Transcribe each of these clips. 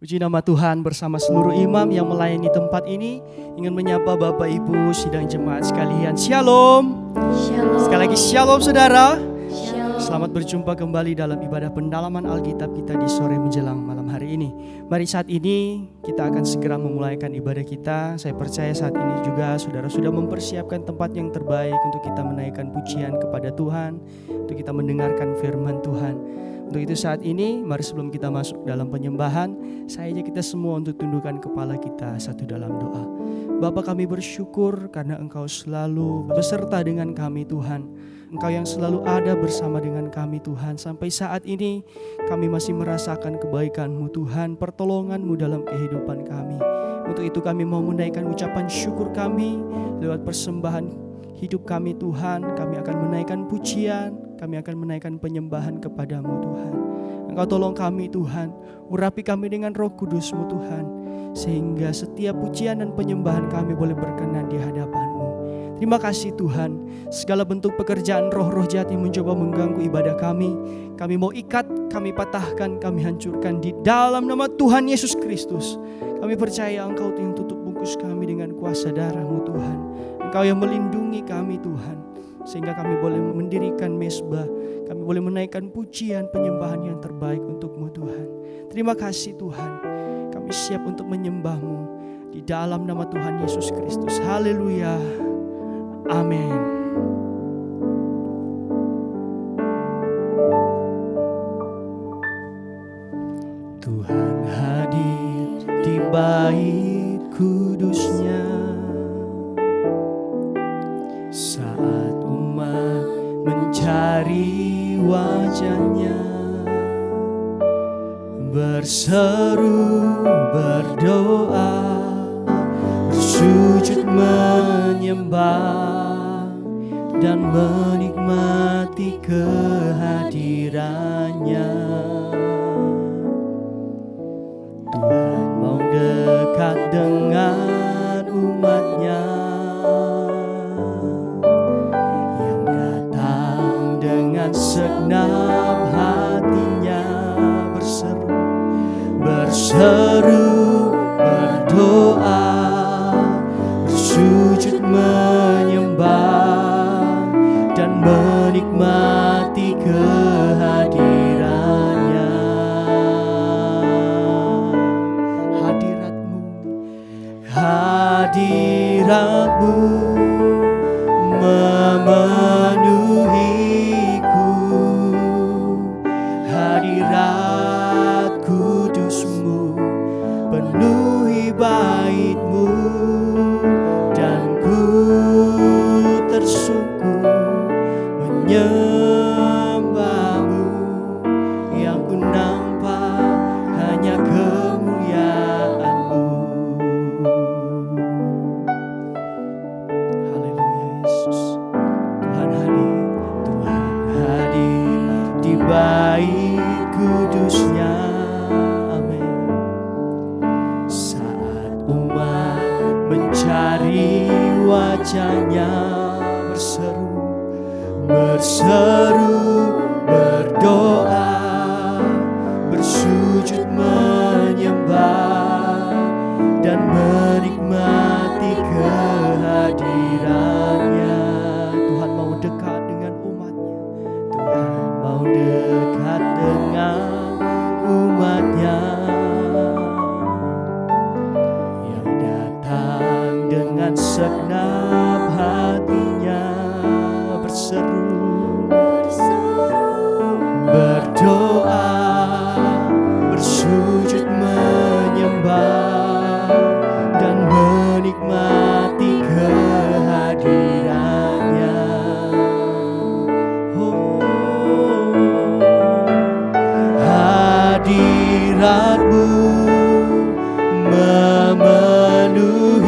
Puji nama Tuhan bersama seluruh imam yang melayani tempat ini. Ingin menyapa Bapak Ibu sidang jemaat sekalian. Shalom. Shalom. Sekali lagi shalom saudara. Shalom. Selamat berjumpa kembali dalam ibadah pendalaman Alkitab kita di sore menjelang malam hari ini. Mari saat ini kita akan segera memulaikan ibadah kita. Saya percaya saat ini juga saudara sudah mempersiapkan tempat yang terbaik untuk kita menaikkan pujian kepada Tuhan, untuk kita mendengarkan firman Tuhan. Untuk itu saat ini mari sebelum kita masuk dalam penyembahan, saya ajak kita semua untuk tundukkan kepala kita satu dalam doa. Bapa, kami bersyukur karena Engkau selalu beserta dengan kami Tuhan. Engkau yang selalu ada bersama dengan kami Tuhan. Sampai saat ini kami masih merasakan kebaikan-Mu Tuhan, pertolongan-Mu dalam kehidupan kami. Untuk itu kami mau menaikkan ucapan syukur kami lewat persembahan hidup kami Tuhan. Kami akan menaikkan pujian, kami akan menaikkan penyembahan kepadamu Tuhan. Engkau tolong kami Tuhan, urapi kami dengan Roh Kudus-Mu Tuhan, sehingga setiap pujian dan penyembahan kami boleh berkenan di hadapan-Mu. Terima kasih Tuhan, segala bentuk pekerjaan roh-roh jahat yang mencoba mengganggu ibadah kami mau ikat, kami patahkan, kami hancurkan di dalam nama Tuhan Yesus Kristus. Kami percaya Engkau yang tutup bungkus kami dengan kuasa darah-Mu Tuhan. Engkau yang melindungi kami Tuhan, sehingga kami boleh mendirikan mezbah, kami boleh menaikkan pujian penyembahan yang terbaik untuk-Mu Tuhan. Terima kasih Tuhan, kami siap untuk menyembah-Mu di dalam nama Tuhan Yesus Kristus. Haleluya. Amin. Tuhan hadir di bait kudus-Nya saat umat mencari wajah-Nya, berseru, berdoa, bersujud menyembah dan menikmati kehadirannya. Tuhan mau dekat dengan umat-Nya yang datang dengan segenap hatinya, berseru, berdoa, bersujud menyembah dan menikmati kehadirannya. Hadirat-Mu memenuhiku, hadirat kudus-Mu penuhi bait-Mu, dan ku tersungkur menyembah-Mu, yang ku nampak hanya kemuliaan-Mu. Haleluya Yesus. Tuhan hadir di bait kudus-Nya. Amin. Saat umat mencari wajah-Nya, berseru, berdoa, bersujud menyembah dan menikmati kehadirannya. Tuhan mau dekat dengan umat-Nya. Tuhan mau dekat dengan umat-Nya yang datang dengan segenap hatinya, berseru, berdoa, bersujud menyembah dan menikmati kehadirannya. Oh, hadirat-Mu memenuhiku,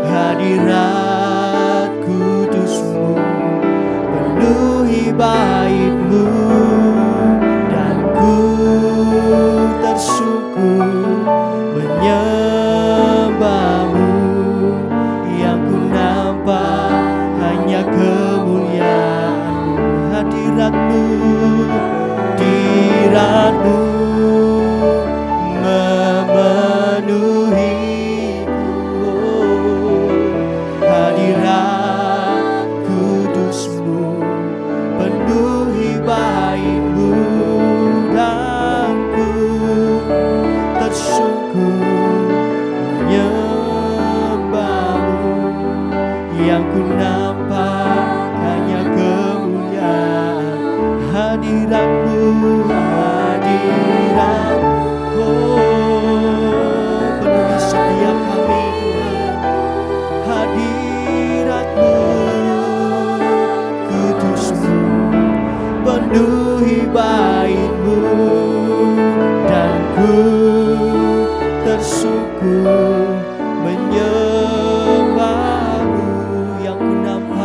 hadirat kudus-Mu penuhi bait-Mu, dan ku tersungkur menyembah-Mu, yang ku nampak hanya kemuliaan-Mu. Hadirat-Mu, hadirat-Mu Hadirat kudus-Mu penuhi bait-Mu, dan ku tersungkur menyembah-Mu. Yang ku nampak hanya kemuliaan hadirat-Mu, hadirat. Penuhi setiap kami Tuhan, hadirat-Mu kudus-Mu penuhi bait-Mu, dan ku tersungkur menyembah-Mu. Yang ku nampak,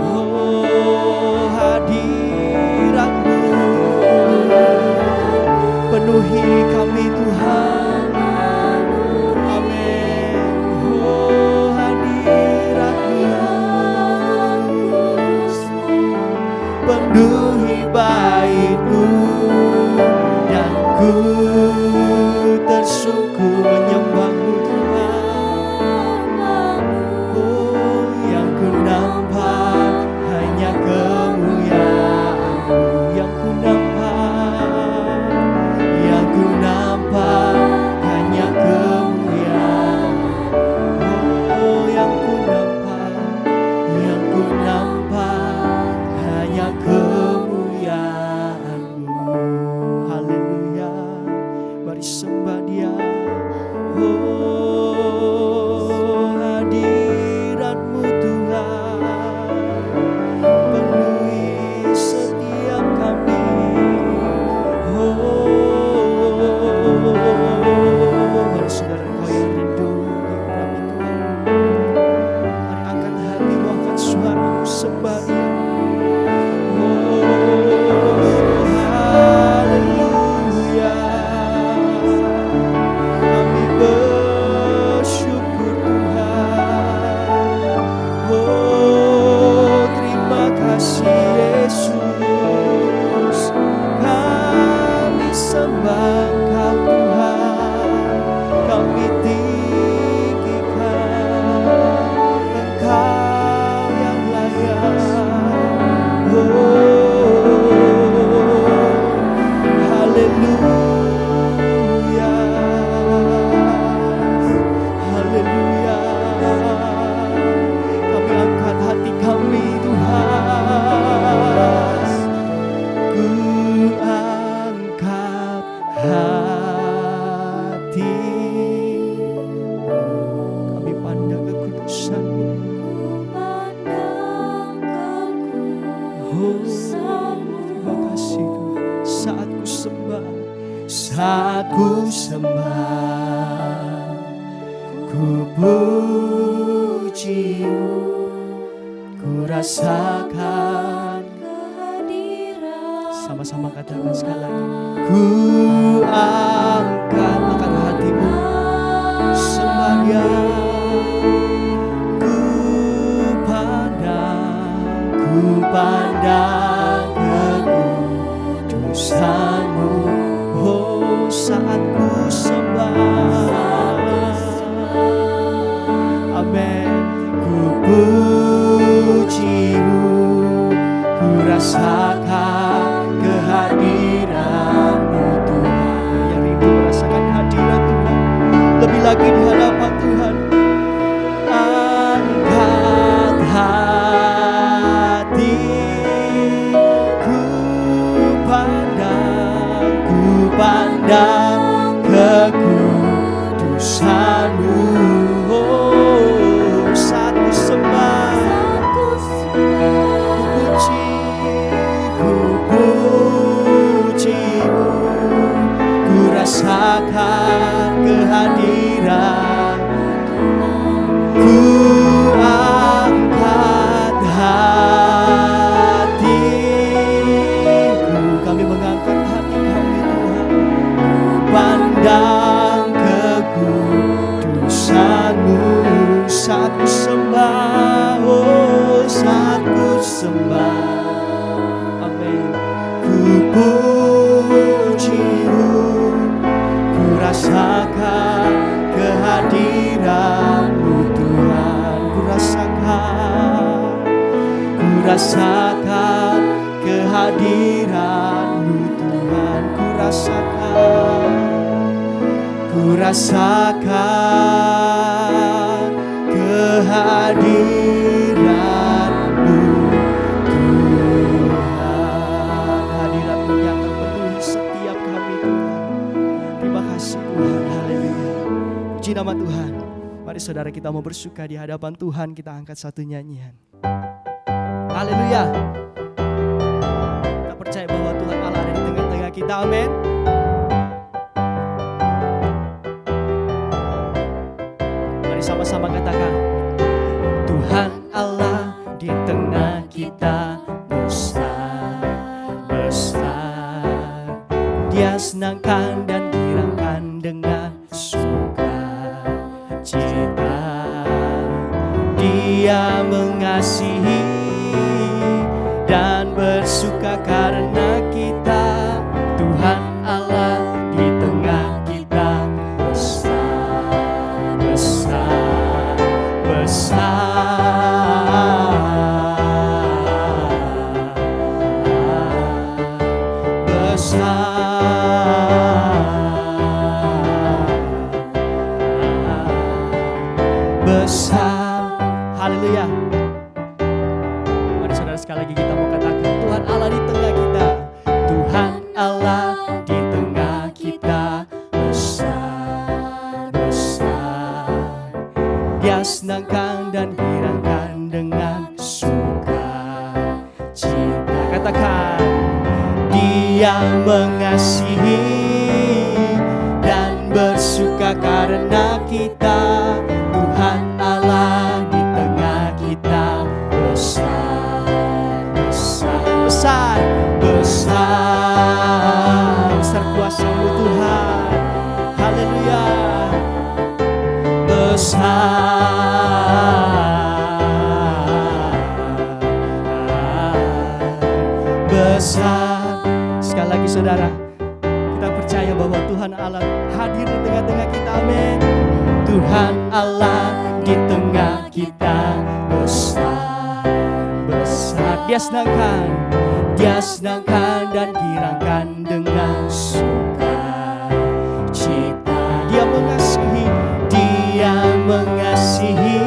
oh hadirat-Mu penuhi kami Tuhan. Amin. Oh hadirat-Mu penuhi bait-Mu, dan ku tersungkur menyembah-Mu Tuhan. Oh yang ku nampak hanya kemuliaan-Mu, yang ku nampak, yang ku nampak hanya kemuliaan. Oh yang ku nampak, yang ku nampak hanya kemuliaan-Mu. Haleluya, mari sembah Dia. Oh hadirat-Mu Tuhan penuhi setiap kami. Mari saudara kau yang rindu kepada Tuhan, mari angkat hatimu, angkat suaramu, sembah Dia. Haleluya, kami bersyukur Tuhan. Terima kasih Yesus, kami sembah Engkau Tuhan, kami tinggikan Engkau yang layak. Haleluya, haleluya, kami angkat hati kami Tuhan, ku angkat hati, kami pandang kekudusan-Mu. Oh, terima kasih Tuhan. Saat ku sembah, ku puji-Mu, ku rasakan kehadiran. Sama-sama katakan sekali lagi. Ku angkat hatimu, sembah Dia. Ku pandang kekudusan-Mu. Oh, saat ku sembah, amin. Ku puji-Mu, ku rasakan kehadiran-Mu Tuhan. Yang rindu merasakan hadirat Tuhan, lebih lagi di hadapan Tuhan. Angkat hati, ku pandang kekudusan-Mu. Oh, saat ku sembah, ku puji-Mu, ku rasakan kehadiran. Ku angkat hatiku, kami mengangkat hati kami Tuhan, pandang kekudusan-Mu. Saat ku sembah, oh saat ku sembah, amin. Ku puji-Mu, ku rasa rasakan kehadiran-Mu Tuhan. Ku rasakan kehadiran-Mu Tuhan. Ku rasakan kehadiran-Mu Tuhan. Hadirat-Mu yang terpenuhi setiap kami Tuhan. Terima kasih Tuhan. Haleluya. Puji nama Tuhan. Mari saudara kita mau bersuka di hadapan Tuhan. Kita angkat satu nyanyian. Haleluya. Kita percaya bahwa Tuhan Allah ada di tengah-tengah kita. Amin. Mari sama-sama katakan, Tuhan Allah di tengah kita besar, besar. Dia senangkan dan girangkan dengan sukacita. Dia mengasihi dan bersuka karena kita. Tuhan Allah di tengah kita besar, besar, besar, besar, besar. Haleluya. Mari saudara sekali lagi kita mau katakan, Tuhan Allah di tengah kita. Tuhan Allah di tengah kita besar, besar. Dia senangkan dan girangkan dengan sukacita. Katakan, Dia mengasihi dan bersuka karena kita. Tuhan Allah di tengah kita besar, besar, besar, besar, besar kuasa-Mu Tuhan. Haleluya. Besar, besar. Sekali lagi saudara, kita percaya bahwa Tuhan Allah hadir di tengah-tengah kita. Amin. Tuhan Allah di tengah kita besar, besar. Dia senangkan dan girangkan dengan sukacita. Dia mengasihi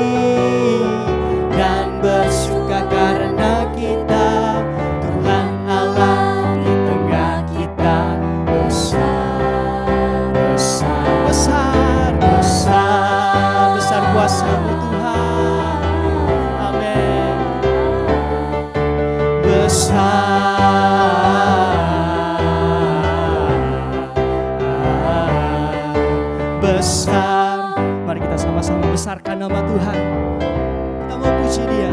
dan bersuka karena kita. Tuhan Allah di tengah kita besar, besar, besar, besar, besar kuasa-Mu Tuhan. Amin. Besar, besar. Mari kita sama-sama besarkan nama Tuhan. Kita mau puji Dia.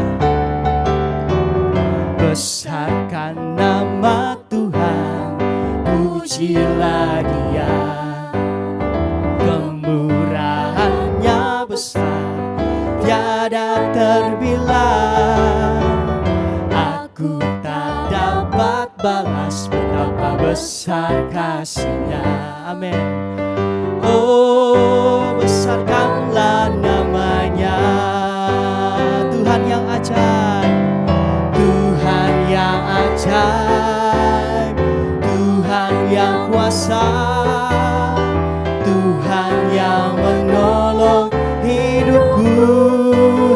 Besarkan nama Tuhan, pujilah Dia. Kemurahan-Nya besar, tiada terbilang. Aku tak dapat balas betapa besar kasih-Nya. Amin. Oh, besarkanlah namanya. Tuhan yang ajaib, Tuhan yang ajaib, Tuhan yang kuasa, Tuhan yang menolong hidupku.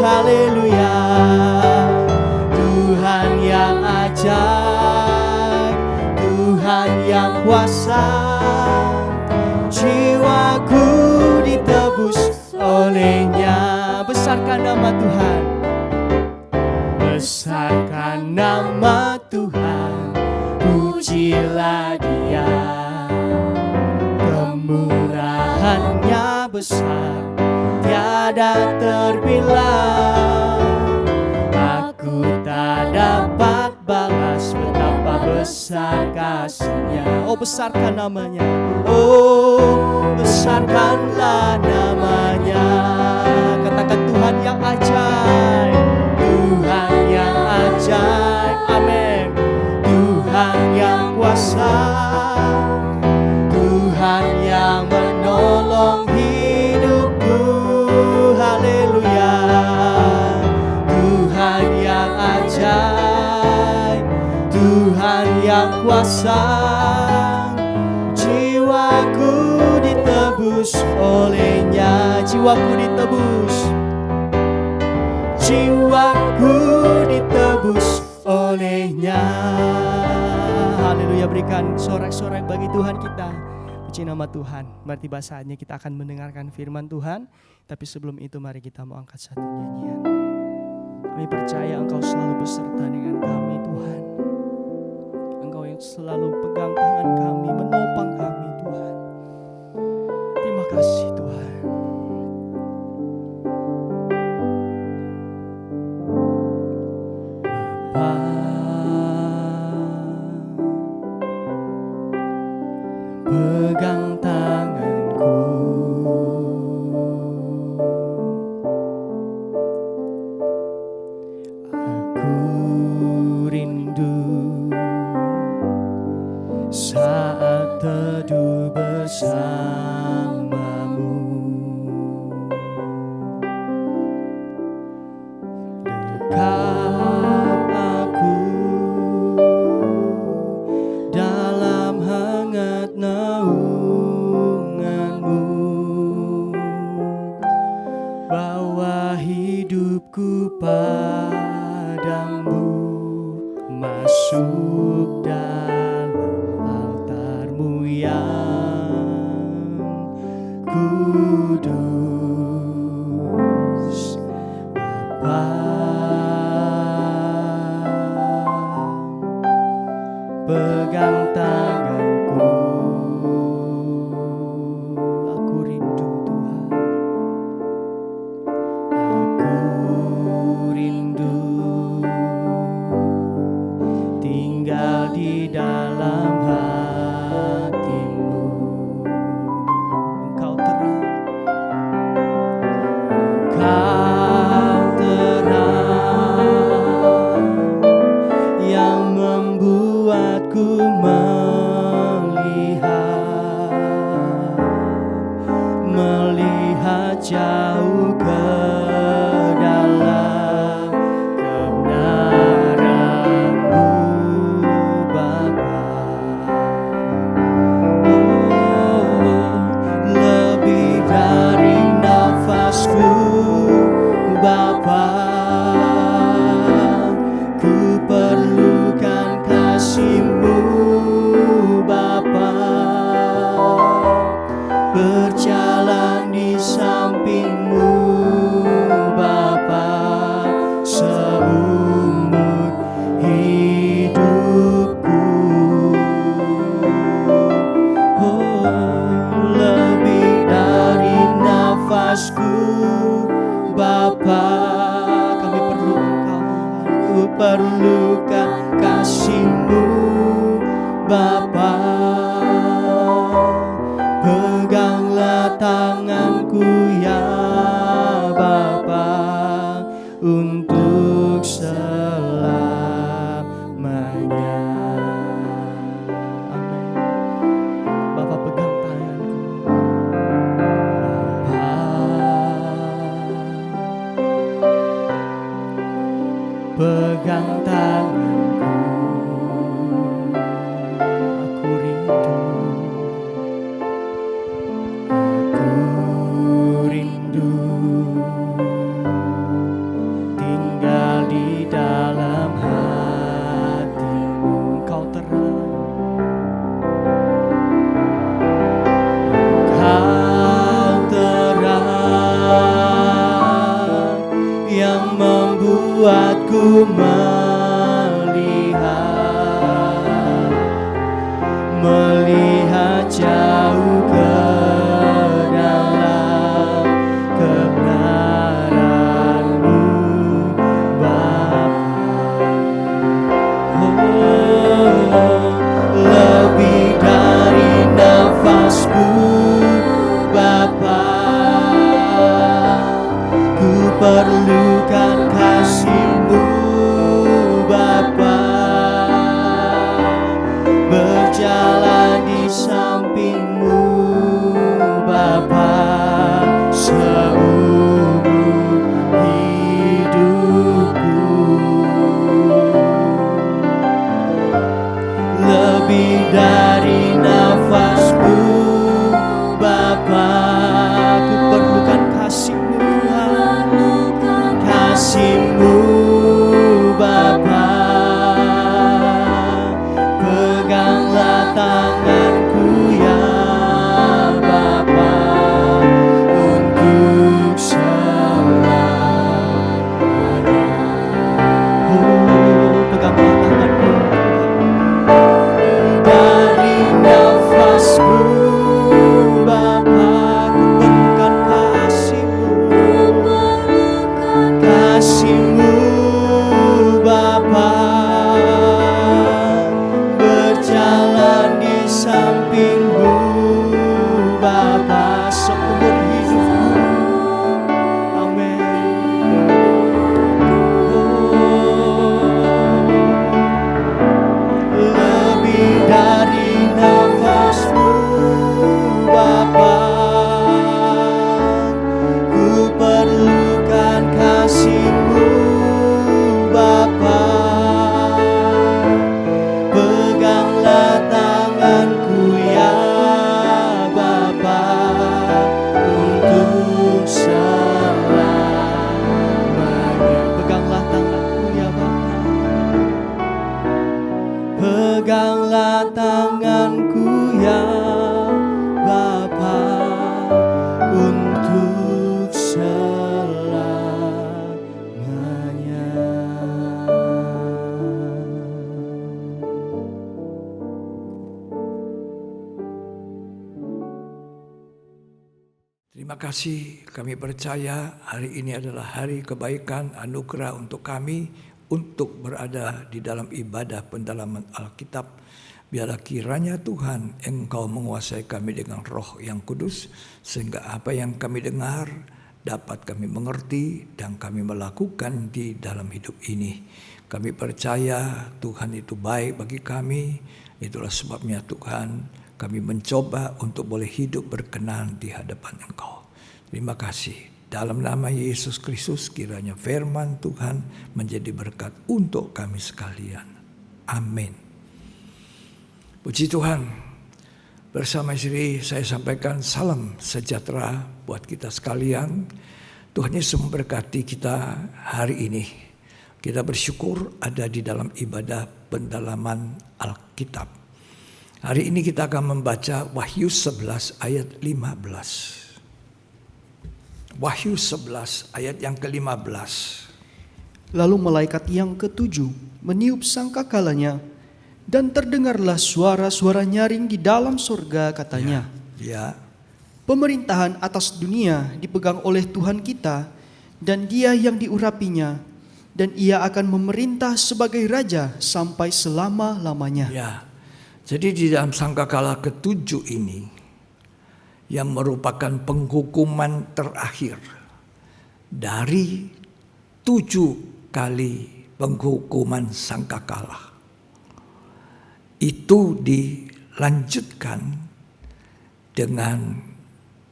Haleluya. Tuhan yang ajaib, Tuhan yang kuasa, jiwaku ditebus oleh-Nya. Besarkan nama Tuhan. Besarkan nama Tuhan, pujilah Dia. Kemurahan-Nya besar, tiada terbilang. Aku tak dapat balas betapa besar kasih-Nya. Oh, besarkan namanya. Oh, besarkanlah namanya. Katakan, Tuhan yang ajaib, Tuhan yang ajaib. Amin. Tuhan yang kuasa, Tuhan yang menolong pasang. Jiwaku ditebus olehnya, jiwaku ditebus, jiwaku ditebus olehnya. Haleluya, berikan sorak-sorai bagi Tuhan kita. Puji nama Tuhan. Mari tiba saatnya kita akan mendengarkan firman Tuhan. Tapi sebelum itu mari kita mau angkat satu nyanyian. Kami percaya Engkau selalu beserta dengan kami Tuhan. Engkau yang selalu pegang tangan kami, menopang kami Tuhan. Terima kasih Tuhan. Pegang tanganku, aku rindu saat teduh bersamamu. Dekap aku dalam hangat naunganmu, bawa hidupku padamu, masuk dalam altarmu yang kudus. Bapa, pegang tanganku, aku rindu Tuhan, aku rindu tinggal di dalam hatimu. Engkau terang, Engkau terang yang membuatku melihat jauh ke dalam kebenaran-Mu Bapa. Lebih dari nafasku Bapa, ku perlukan kasih-Mu Bapa. Berjalan di samping-Mu Bapa seumur hidupku. Lebih dari nafasku Bapa, kami perlu Engkau Tuhan. Ku perlukan kasih-Mu Bapa. Peganglah tanganku ya Bapa untuk selamanya. Amin. Bapa, pegang tanganku Bapa, pegang tanganku, aku rindu, tinggal di dalam hatimu. Engkau terang, Engkau terang yang membuatku melihat jauh ke dalam kebenaran-Mu Bapa. Lebih dari nafasku Bapa, ku perlukan kasih-Mu Bapa. Berjalan di samping-Mu Bapa seumur hidupku. Lebih dari nafasku Bapa, ku perlukan kasih-Mu Tuhan, kasih-Mu Bapa. Peganglah tanganku ya Bapa, untuk selamanya. Oh, peganglah tanganku dari nafasku Bapa, ku perlukan kasih-Mu, kasih-Mu Bapa, berjalan di samping-Mu Bapa seumur hidupku. Amin. Lebih dari nafasku Bapa, ku perlukan kasih-Mu Bapa. Peganglah tanganku ya Bapa, untuk selamanya. Peganglah tanganku ya Bapa, peganglah tanganku ya Bapa, untuk selamanya. Terima kasih, kami percaya hari ini adalah hari kebaikan, anugerah untuk kami untuk berada di dalam ibadah pendalaman Alkitab. Biarlah kiranya Tuhan Engkau menguasai kami dengan Roh yang kudus, sehingga apa yang kami dengar dapat kami mengerti dan kami melakukan di dalam hidup ini. Kami percaya Tuhan itu baik bagi kami. Itulah sebabnya Tuhan, kami mencoba untuk boleh hidup berkenan di hadapan Engkau. Terima kasih. Dalam nama Yesus Kristus, kiranya firman Tuhan menjadi berkat untuk kami sekalian. Amin. Puji Tuhan. Bersama istri saya sampaikan salam sejahtera buat kita sekalian. Tuhan Yesus memberkati kita hari ini. Kita bersyukur ada di dalam ibadah pendalaman Alkitab. Hari ini kita akan membaca Wahyu 11 ayat 15. Wahyu 11 ayat yang ke-15. Lalu malaikat yang ketujuh meniup sangkakalanya, dan terdengarlah suara-suara nyaring di dalam surga, katanya, Ya. pemerintahan atas dunia dipegang oleh Tuhan kita, dan Dia yang diurapinya, dan Ia akan memerintah sebagai Raja sampai selama-lamanya. Ya. Jadi di dalam sangkakala ketujuh ini, yang merupakan penghukuman terakhir dari 7 kali penghukuman sangkakala, itu dilanjutkan dengan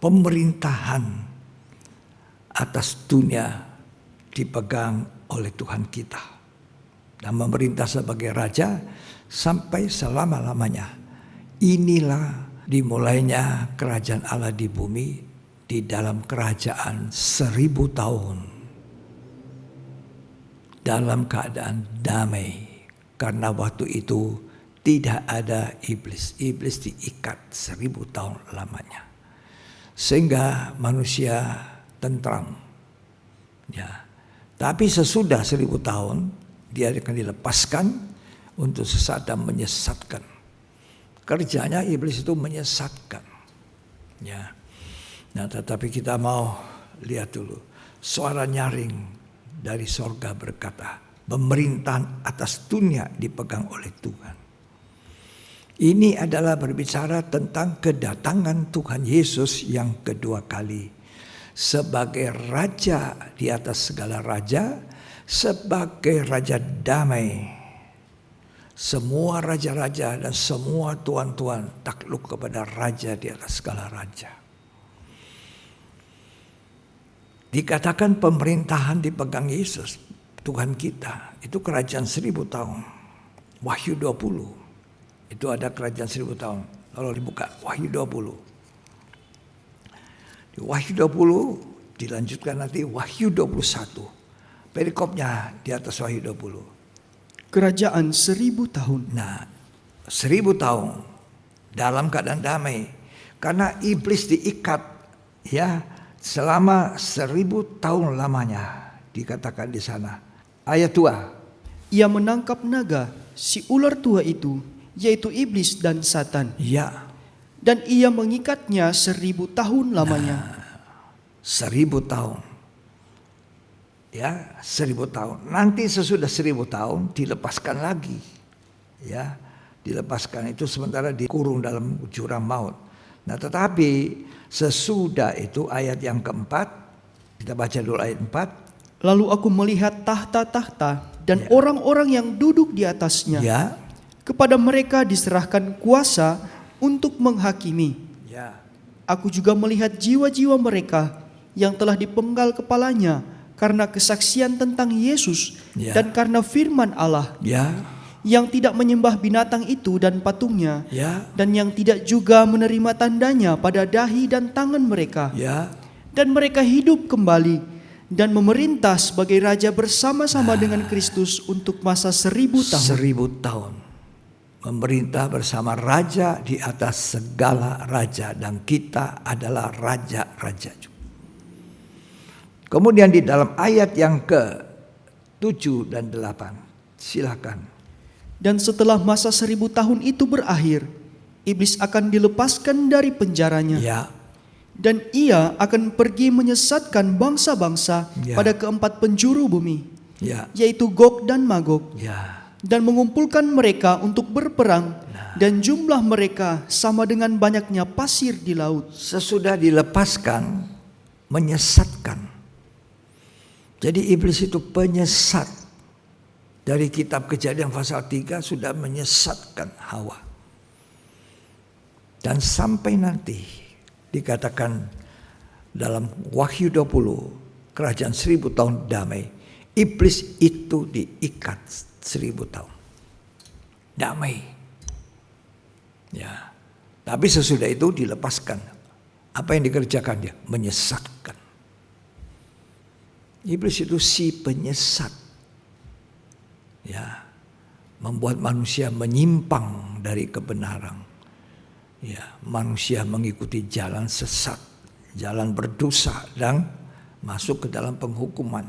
pemerintahan atas dunia dipegang oleh Tuhan kita, dan memerintah sebagai Raja sampai selama-lamanya. Inilah dimulainya kerajaan Allah di bumi, di dalam kerajaan 1000 tahun. Dalam keadaan damai, karena waktu itu tidak ada iblis. Iblis diikat 1000 tahun lamanya. Sehingga manusia tentram. Ya. Tapi sesudah 1000 tahun, dia akan dilepaskan untuk sesaat dan menyesatkan. Kerjanya iblis itu menyesatkan. Ya. Nah, tetapi kita mau lihat dulu. Suara nyaring dari sorga berkata, pemerintahan atas dunia dipegang oleh Tuhan. Ini adalah berbicara tentang kedatangan Tuhan Yesus yang kedua kali. Sebagai Raja di atas segala raja, sebagai Raja damai. Semua raja-raja dan semua tuan-tuan takluk kepada Raja di atas segala raja. Dikatakan pemerintahan dipegang Yesus, Tuhan kita. Itu kerajaan 1000 tahun. Wahyu 20. Itu ada kerajaan 1000 tahun. Lalu dibuka Wahyu 20. Di Wahyu 20 dilanjutkan nanti Wahyu 21. Perikopnya di atas Wahyu 20. Kerajaan 1000 tahun. Nah, 1000 tahun dalam keadaan damai. Karena iblis diikat ya selama 1000 tahun lamanya, dikatakan di sana. Ayat 2. Ia menangkap naga, si ular tua itu, yaitu iblis dan Satan. Ya, Dan ia mengikatnya 1000 tahun lamanya. 1000 tahun. Ya, 1000 tahun. Nanti sesudah 1000 tahun dilepaskan lagi. Ya, dilepaskan itu sementara dikurung dalam jurang maut. Nah, tetapi sesudah itu ayat yang keempat, kita baca dulu ayat 4. Lalu aku melihat tahta-tahta dan orang-orang yang duduk di atasnya. Ya, Kepada mereka diserahkan kuasa untuk menghakimi. ya, Aku juga melihat jiwa-jiwa mereka yang telah dipenggal kepalanya karena kesaksian tentang Yesus Ya. dan karena firman Allah, ya, yang tidak menyembah binatang itu dan patungnya, ya, dan yang tidak juga menerima tandanya pada dahi dan tangan mereka. ya. Dan mereka hidup kembali dan memerintah sebagai raja bersama-sama dengan Kristus untuk masa 1000 tahun. 1000 tahun. Memerintah bersama raja di atas segala raja. Dan kita adalah raja-raja juga. Kemudian di dalam ayat yang ke-7 dan 8. Silakan. Dan setelah masa 1000 tahun itu berakhir, iblis akan dilepaskan dari penjaranya. Ya, Dan ia akan pergi menyesatkan bangsa-bangsa Ya. pada keempat penjuru bumi, ya, yaitu Gog dan Magog, ya. dan mengumpulkan mereka untuk berperang, dan jumlah mereka sama dengan banyaknya pasir di laut. Sesudah dilepaskan, menyesatkan. Jadi iblis itu penyesat. Dari kitab Kejadian pasal 3 sudah menyesatkan Hawa. Dan sampai nanti dikatakan dalam Wahyu 20, kerajaan 1000 tahun damai. Iblis itu diikat 1000 tahun. Damai. Ya. Tapi sesudah itu dilepaskan. Apa yang dikerjakan dia? Menyesatkan. Iblis itu si penyesat. Ya. Membuat manusia menyimpang dari kebenaran. Ya, manusia mengikuti jalan sesat, jalan berdosa dan masuk ke dalam penghukuman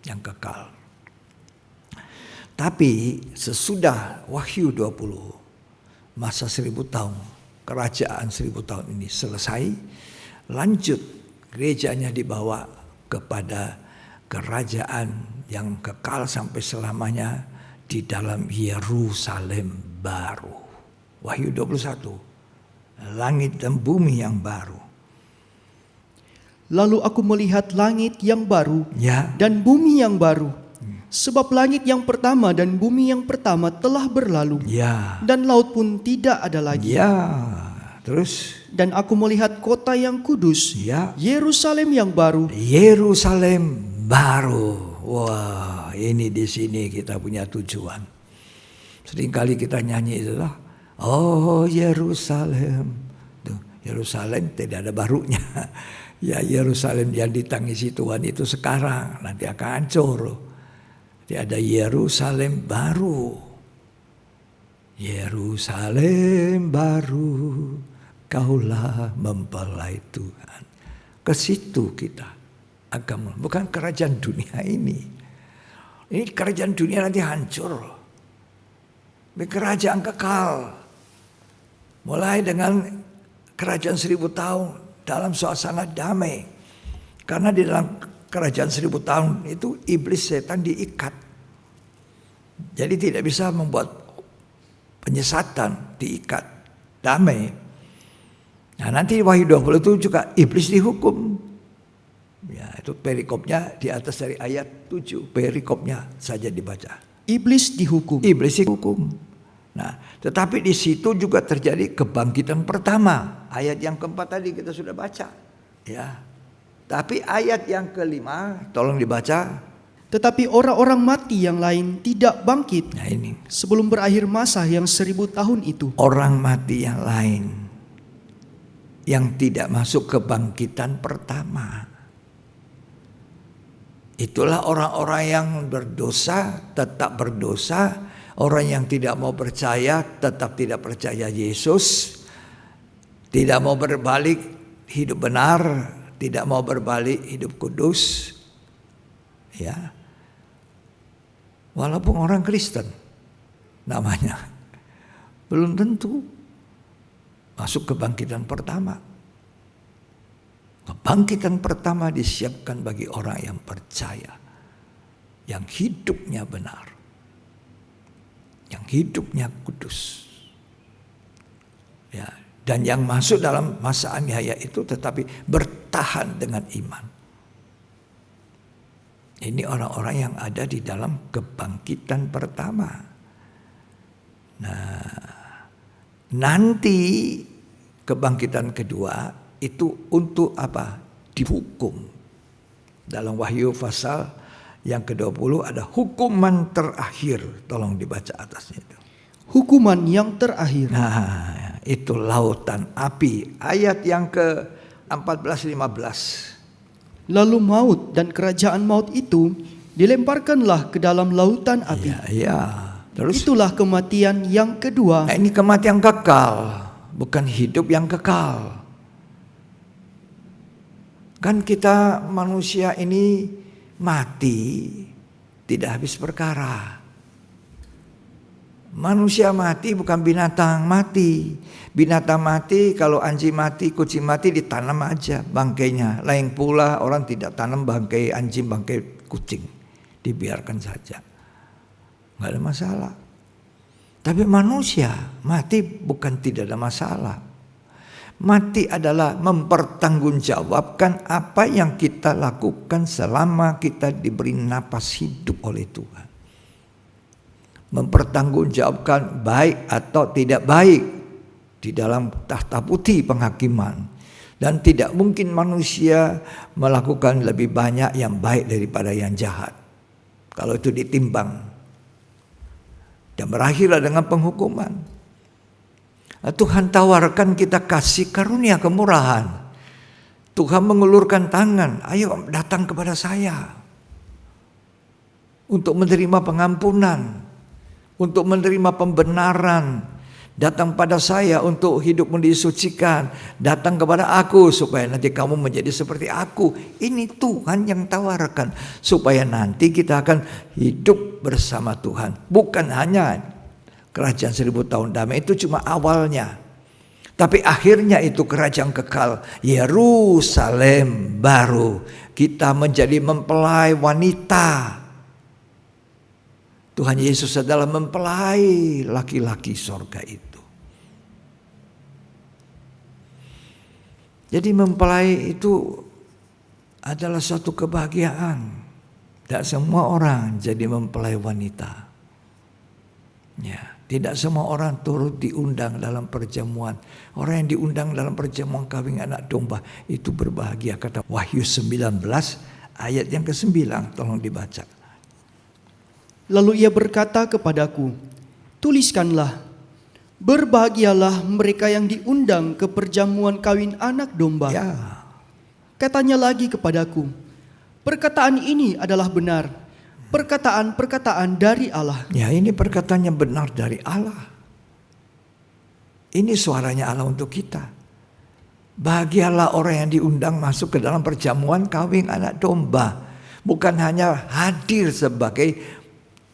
yang kekal. Tapi sesudah Wahyu 20, masa 1000 tahun, kerajaan 1000 tahun ini selesai, lanjut gerejanya dibawa kepada kerajaan yang kekal sampai selamanya di dalam Yerusalem baru. Wahyu 21, langit dan bumi yang baru. Lalu aku melihat langit yang baru Ya, dan bumi yang baru, sebab langit yang pertama dan bumi yang pertama telah berlalu, ya, dan laut pun tidak ada lagi. ya. Terus, Dan aku melihat kota yang kudus, ya, Yerusalem yang baru, Yerusalem baru. Wah, ini di sini kita punya tujuan. Seringkali kita nyanyi itulah, oh Yerusalem. Tuh, Yerusalem tidak ada barunya. Ya, Yerusalem yang ditangisi Tuhan itu sekarang, nanti akan hancur. Jadi ada Yerusalem baru. Yerusalem baru, kaulah mempelai Tuhan. Ke situ kita agama, bukan kerajaan dunia ini. Ini kerajaan dunia nanti hancur. Ini kerajaan kekal. Mulai dengan kerajaan 1000 tahun dalam suasana damai. Karena di dalam kerajaan 1000 tahun itu iblis setan diikat. Jadi tidak bisa membuat penyesatan, diikat, damai. Nah, nanti Wahyu 20 itu juga iblis dihukum. Ya, itu perikopnya di atas dari ayat 7. Perikopnya saja dibaca. iblis dihukum. Iblis dihukum. Nah, tetapi di situ juga terjadi kebangkitan pertama. Ayat yang keempat tadi kita sudah baca. Ya. Tapi ayat yang kelima, tolong dibaca. Tetapi orang-orang mati yang lain tidak bangkit Nah ini, sebelum berakhir masa yang 1000 tahun itu. orang mati yang lain yang tidak masuk kebangkitan pertama. Itulah orang-orang yang berdosa tetap berdosa, orang yang tidak mau percaya tetap tidak percaya Yesus, tidak mau berbalik hidup benar, tidak mau berbalik hidup kudus. Ya. Walaupun orang Kristen namanya, belum tentu masuk kebangkitan pertama. Kebangkitan pertama disiapkan bagi orang yang percaya, yang hidupnya benar, yang hidupnya kudus. Ya, dan yang masuk dalam masa aniaya itu tetapi bertahan dengan iman. Ini orang-orang yang ada di dalam kebangkitan pertama. Nah, nanti kebangkitan kedua itu untuk apa? Dihukum. Dalam Wahyu pasal yang ke-20 ada hukuman terakhir. Tolong dibaca atasnya itu. Hukuman yang terakhir. Nah, itu lautan api. Ayat yang ke-14-15. Lalu maut dan kerajaan maut itu dilemparkanlah ke dalam lautan api. Ya. Terus Itulah kematian yang kedua. nah, ini kematian kekal, bukan hidup yang kekal. Kan kita manusia ini mati tidak habis perkara. Manusia mati bukan binatang mati. Binatang mati, kalau anjing mati, kucing mati ditanam aja bangkainya. Lain pula orang tidak tanam bangkai anjing, bangkai kucing. Dibiarkan saja. Nggak ada masalah. Tapi manusia mati bukan tidak ada masalah. Mati adalah mempertanggungjawabkan apa yang kita lakukan selama kita diberi napas hidup oleh Tuhan. Mempertanggungjawabkan baik atau tidak baik di dalam tahta putih penghakiman. Dan tidak mungkin manusia melakukan lebih banyak yang baik daripada yang jahat. Kalau itu ditimbang. Dan berakhirlah dengan penghukuman. Tuhan tawarkan kita kasih karunia kemurahan. Tuhan mengulurkan tangan, ayo datang kepada saya. Untuk menerima pengampunan. Untuk menerima pembenaran. Datang pada saya untuk hidupmu disucikan. Datang kepada aku supaya nanti kamu menjadi seperti aku. Ini Tuhan yang tawarkan. Supaya nanti kita akan hidup bersama Tuhan. Bukan hanya kerajaan 1000 tahun damai, itu cuma awalnya. Tapi akhirnya itu kerajaan kekal. Yerusalem baru. Kita menjadi mempelai wanita. Tuhan Yesus adalah mempelai laki-laki sorga itu. Jadi mempelai itu adalah suatu kebahagiaan. Tidak semua orang jadi mempelai wanita. Ya, tidak semua orang turut diundang dalam perjamuan. Orang yang diundang dalam perjamuan kawin anak domba itu berbahagia. Kata Wahyu 19 ayat yang ke-9. Tolong dibaca. Lalu ia berkata kepadaku, tuliskanlah, berbahagialah mereka yang diundang ke perjamuan kawin anak domba. Ya. Katanya lagi kepadaku, perkataan ini adalah benar, perkataan-perkataan dari Allah. Ya, ini perkataannya benar dari Allah. Ini suaranya Allah untuk kita. Bahagialah orang yang diundang masuk ke dalam perjamuan kawin anak domba. Bukan hanya hadir sebagai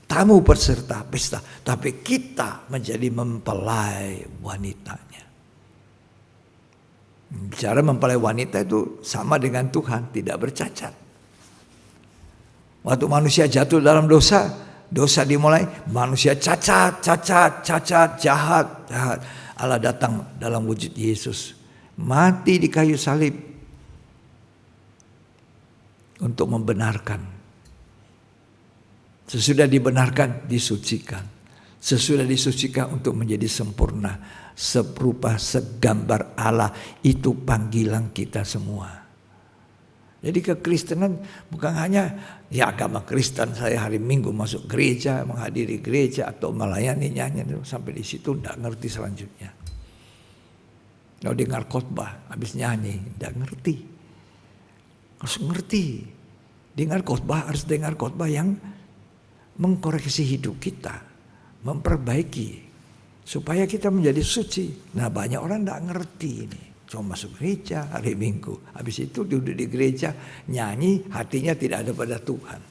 tamu peserta pesta, tapi kita menjadi mempelai wanitanya. Bicara mempelai wanita itu sama dengan Tuhan, tidak bercacat. Waktu manusia jatuh dalam dosa dimulai, manusia cacat, jahat. Allah datang dalam wujud Yesus, mati di kayu salib untuk membenarkan. Sesudah dibenarkan, disucikan. Sesudah disucikan untuk menjadi sempurna. Serupa segambar Allah. Itu panggilan kita semua. Jadi kekristenan bukan hanya ya agama Kristen, saya hari Minggu masuk gereja, menghadiri gereja atau melayani nyanyi, sampai di situ enggak ngerti selanjutnya. Kalau dengar khotbah habis nyanyi enggak ngerti. Harus ngerti. Dengar khotbah harus dengar khotbah yang mengkoreksi hidup kita, memperbaiki supaya kita menjadi suci. Nah, banyak orang enggak ngerti ini. Cuma masuk gereja hari Minggu. Habis itu duduk di gereja, nyanyi, hatinya tidak ada pada Tuhan.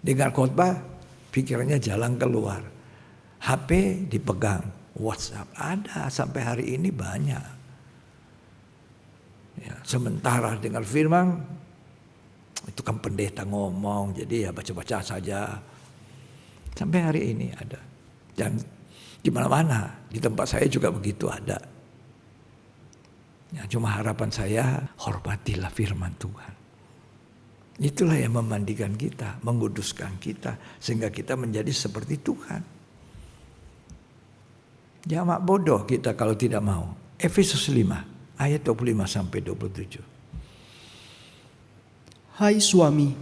Dengar khotbah, pikirannya jalan keluar. HP dipegang, WhatsApp ada sampai hari ini banyak. Ya, sementara dengar firman, itu kan pendeta ngomong, jadi ya baca-baca saja. Sampai hari ini ada. Dan di mana-mana, di tempat saya juga begitu ada. Ya, cuma harapan saya, hormatilah firman Tuhan. Itulah yang memandikan kita, menguduskan kita, sehingga kita menjadi seperti Tuhan. Jamak bodoh kita kalau tidak mau. Efesus 5 ayat 25 sampai 27. Hai suami,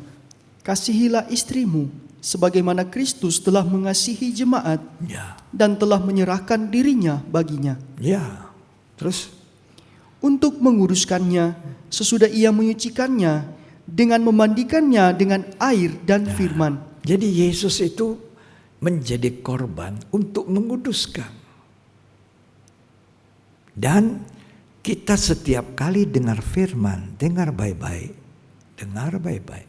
kasihilah istrimu sebagaimana Kristus telah mengasihi jemaat Ya, dan telah menyerahkan dirinya baginya. ya. Terus Untuk menguruskannya sesudah ia menyucikannya dengan memandikannya dengan air dan firman. jadi Yesus itu menjadi korban untuk menguduskan. Dan kita setiap kali dengar firman, dengar baik-baik. Dengar baik-baik.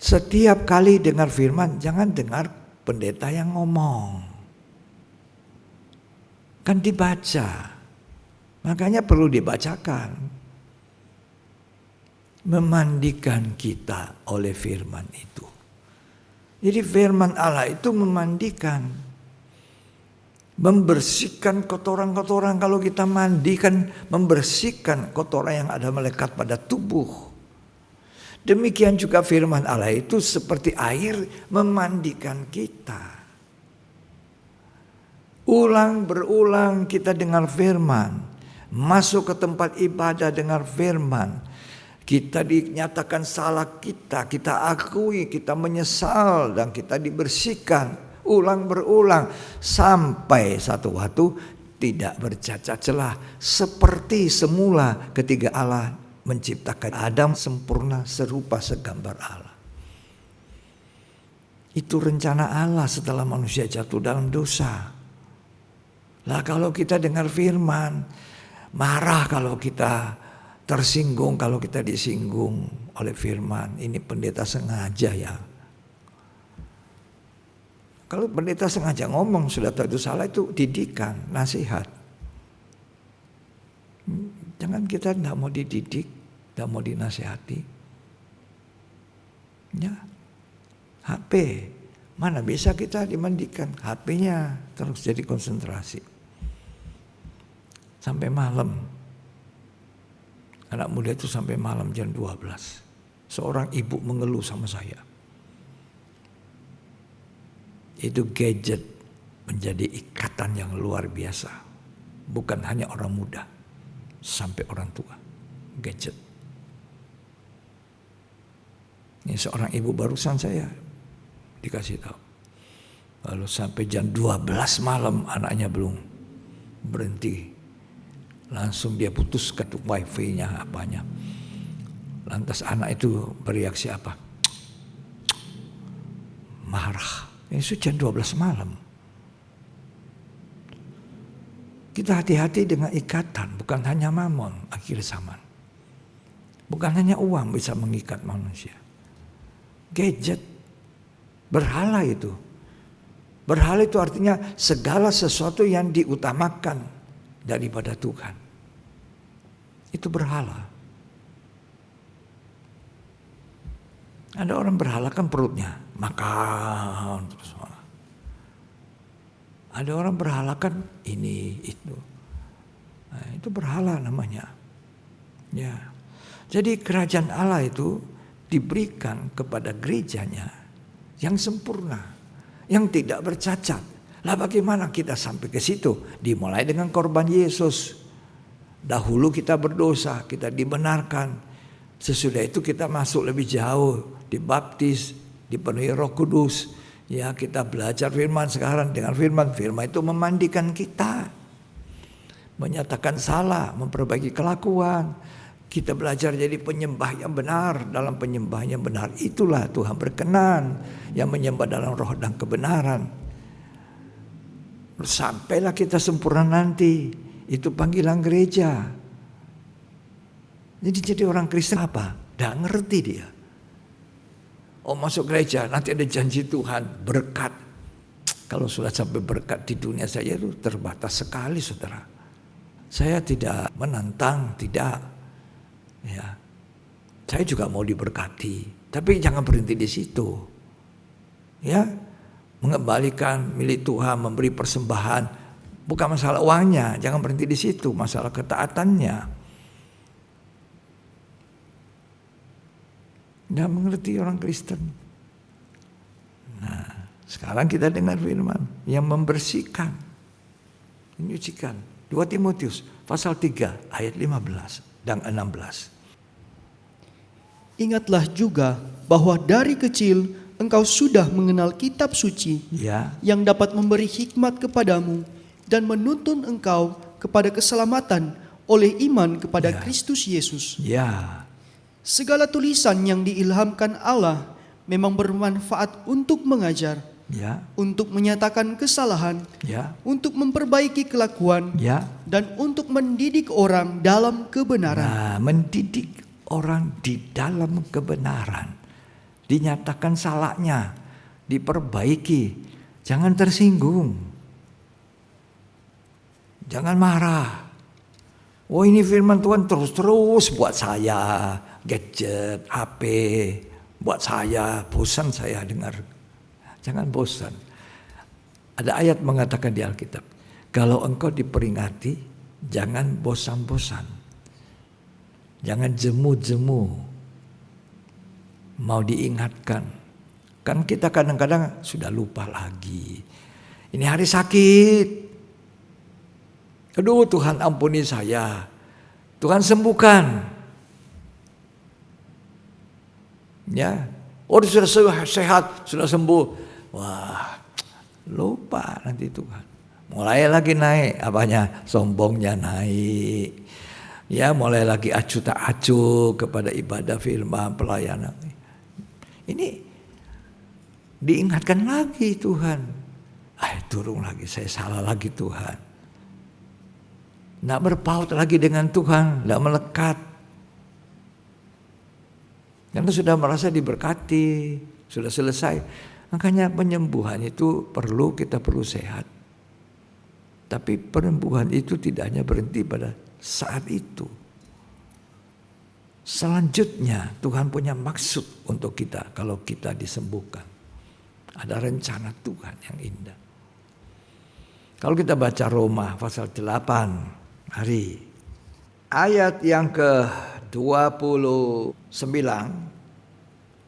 Setiap kali dengar firman, jangan dengar pendeta yang ngomong. Kan dibaca. Makanya perlu dibacakan. Memandikan kita oleh firman itu. Jadi firman Allah itu memandikan. Membersihkan kotoran-kotoran. Kalau kita mandikan, membersihkan kotoran yang ada melekat pada tubuh. Demikian juga firman Allah itu seperti air memandikan kita. Ulang berulang kita dengar firman. Masuk ke tempat ibadah dengar firman. Kita dinyatakan salah kita akui, kita menyesal dan kita dibersihkan. Ulang berulang sampai satu waktu tidak bercacat celah. Seperti semula ketika Allah menciptakan Adam sempurna serupa segambar Allah. Itu rencana Allah setelah manusia jatuh dalam dosa. Lah kalau kita dengar firman, marah kalau kita tersinggung, kalau kita disinggung oleh firman. Ini pendeta sengaja ya. Kalau pendeta sengaja ngomong sudah tahu itu salah, itu didikan, nasihat. Jangan kita tidak mau dididik, tidak mau dinasihati. Ya, HP, mana bisa kita dimandikan? HP-nya terus jadi konsentrasi. Sampai malam. Anak muda itu sampai malam jam 12. Seorang ibu mengeluh sama saya. Itu gadget menjadi ikatan yang luar biasa. Bukan hanya orang muda, sampai orang tua. Gadget. Ini seorang ibu barusan saya dikasih tahu. Lalu sampai jam 12 malam anaknya belum berhenti. Langsung dia putuskan tuh wifi-nya apanya. Lantas anak itu bereaksi apa? Marah. Ini sudah jam 12 malam. Kita hati-hati dengan ikatan, bukan hanya mamon akhir zaman. Bukan hanya uang bisa mengikat manusia. Gadget, berhala itu. Berhala itu artinya segala sesuatu yang diutamakan daripada Tuhan. Itu berhala. Ada orang berhalakan perutnya, makan terus. Ada orang berhalakan ini itu. Nah, itu berhala namanya. Ya. Jadi kerajaan Allah itu diberikan kepada gerejanya yang sempurna, yang tidak bercacat. Lah bagaimana kita sampai ke situ? Dimulai dengan korban Yesus. Dahulu kita berdosa, kita dibenarkan. Sesudah itu kita masuk lebih jauh, dibaptis, dipenuhi Roh Kudus. Ya, kita belajar firman sekarang dengan firman. Firman itu memandikan kita, menyatakan salah, memperbaiki kelakuan. Kita belajar jadi penyembah yang benar. Dalam penyembah yang benar itulah Tuhan berkenan, yang menyembah dalam roh dan kebenaran. Sampailah kita sempurna nanti. Itu panggilan gereja. Jadi orang Kristen apa? Tidak ngerti dia. Oh, masuk gereja nanti ada janji Tuhan, berkat. Kalau sudah sampai berkat di dunia saya itu terbatas sekali, saudara. Saya tidak menantang, tidak. Ya, saya juga mau diberkati, tapi jangan berhenti di situ. Ya, mengembalikan milik Tuhan, memberi persembahan, bukan masalah uangnya, jangan berhenti di situ, masalah ketaatannya. Tidak mengerti orang Kristen. Nah, sekarang kita dengar firman yang membersihkan, menyucikan. 2 Timotius pasal 3 ayat 15 dan 16. Ingatlah juga bahwa dari kecil engkau sudah mengenal kitab suci, Ya, yang dapat memberi hikmat kepadamu dan menuntun engkau kepada keselamatan oleh iman kepada Kristus Yesus. ya, Segala tulisan yang diilhamkan Allah memang bermanfaat untuk mengajar, ya, untuk menyatakan kesalahan, ya, untuk memperbaiki kelakuan, ya. dan untuk mendidik orang dalam kebenaran. Nah, mendidik orang di dalam kebenaran. Dinyatakan salahnya, diperbaiki. Jangan tersinggung. Jangan marah. Oh, ini firman Tuhan terus-terus buat saya. Gadget, HP, buat saya. Bosan saya dengar. Jangan bosan. Ada ayat mengatakan di Alkitab, kalau engkau diperingati, jangan bosan-bosan. Jangan jemu-jemu. Mau diingatkan. Kan kita kadang-kadang sudah lupa lagi. Ini hari sakit. Aduh, Tuhan ampuni saya. Tuhan sembuhkan. Ya. Oh, sudah sehat, sudah sembuh. Wah, lupa nanti Tuhan. Mulai lagi naik, apanya? Sombongnya naik. Ya, mulai lagi acuh tak acuh kepada ibadah firman, pelayanan. Ini diingatkan lagi Tuhan. Turun lagi, saya salah lagi Tuhan. Tidak berpaut lagi dengan Tuhan, tidak melekat. Karena sudah merasa diberkati, sudah selesai. Makanya penyembuhan itu kita perlu sehat. Tapi penyembuhan itu tidak hanya berhenti pada saat itu. Selanjutnya Tuhan punya maksud untuk kita kalau kita disembuhkan. Ada rencana Tuhan yang indah. Kalau kita baca Roma pasal 8 hari ayat yang ke-29.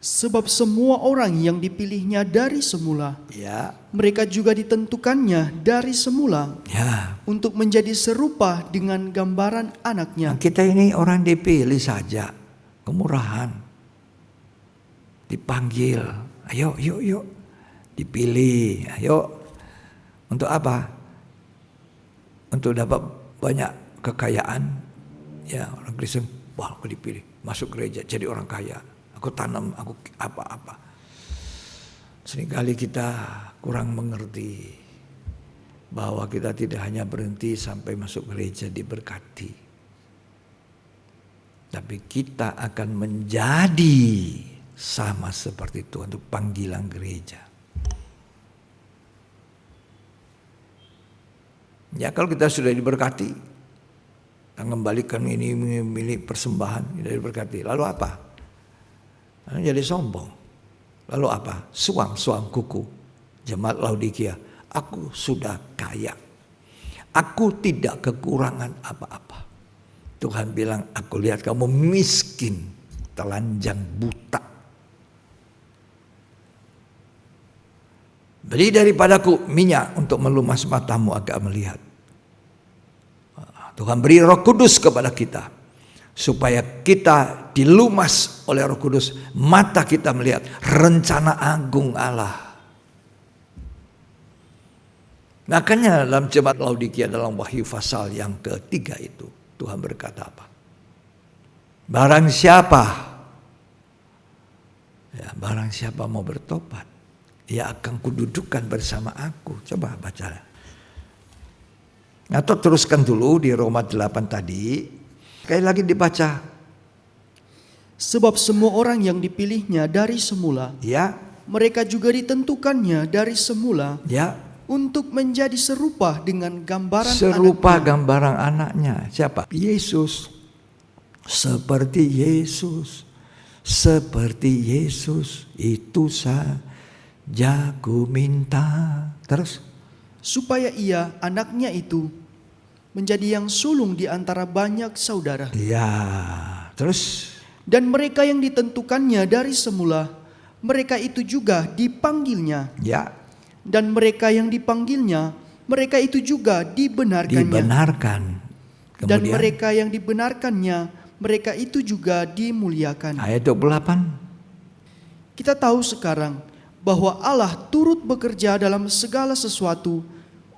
Sebab semua orang yang dipilihnya dari semula, Ya, mereka juga ditentukannya dari semula ya. untuk menjadi serupa dengan gambaran anaknya. Nah, kita ini orang dipilih saja, kemurahan. Dipanggil, ayo, yuk. Dipilih, ayo. Untuk apa? Untuk dapat banyak kekayaan. Ya, orang Kristen, wah, aku dipilih masuk gereja jadi orang kaya. Aku tanam, aku apa-apa. Seringkali kita kurang mengerti bahwa kita tidak hanya berhenti sampai masuk gereja diberkati. Tapi kita akan menjadi sama seperti Tuhan, untuk panggilan gereja. Ya, kalau kita sudah diberkati, mengembalikan ini milik persembahan, tidak diberkati. Lalu apa? Jadi sombong. Lalu apa? Suam kuku. Jemaat Laodikia, aku sudah kaya. Aku tidak kekurangan apa-apa. Tuhan bilang, aku lihat kamu miskin, telanjang, buta. Beli daripadaku minyak untuk melumas matamu agar melihat. Tuhan beri Roh Kudus kepada kita. supaya kita dilumas oleh Roh Kudus, mata kita melihat rencana agung Allah. Makanya dalam jemaat Laodikia dalam Wahyu pasal yang ketiga itu Tuhan berkata apa? Barang siapa mau bertobat, ia akan kududukan bersama aku. Coba baca. Atau teruskan dulu di Roma 8 tadi. Sekali lagi dibaca. Sebab semua orang yang dipilihnya dari semula, Ya, mereka juga ditentukannya dari semula ya. untuk menjadi serupa dengan gambaran Serupa anaknya. gambaran anaknya. Siapa? Yesus. Seperti Yesus. Seperti Yesus. Itu saja ku minta. Terus? Supaya ia, anaknya itu, menjadi yang sulung di antara banyak saudara. Ya. Terus? Dan mereka yang ditentukannya dari semula, mereka itu juga dipanggilnya. Ya. Dan mereka yang dipanggilnya, mereka itu juga dibenarkannya. Dibenarkan. Dan Kemudian mereka yang dibenarkannya, mereka itu juga dimuliakan. ayat 28. Kita tahu sekarang bahwa Allah turut bekerja dalam segala sesuatu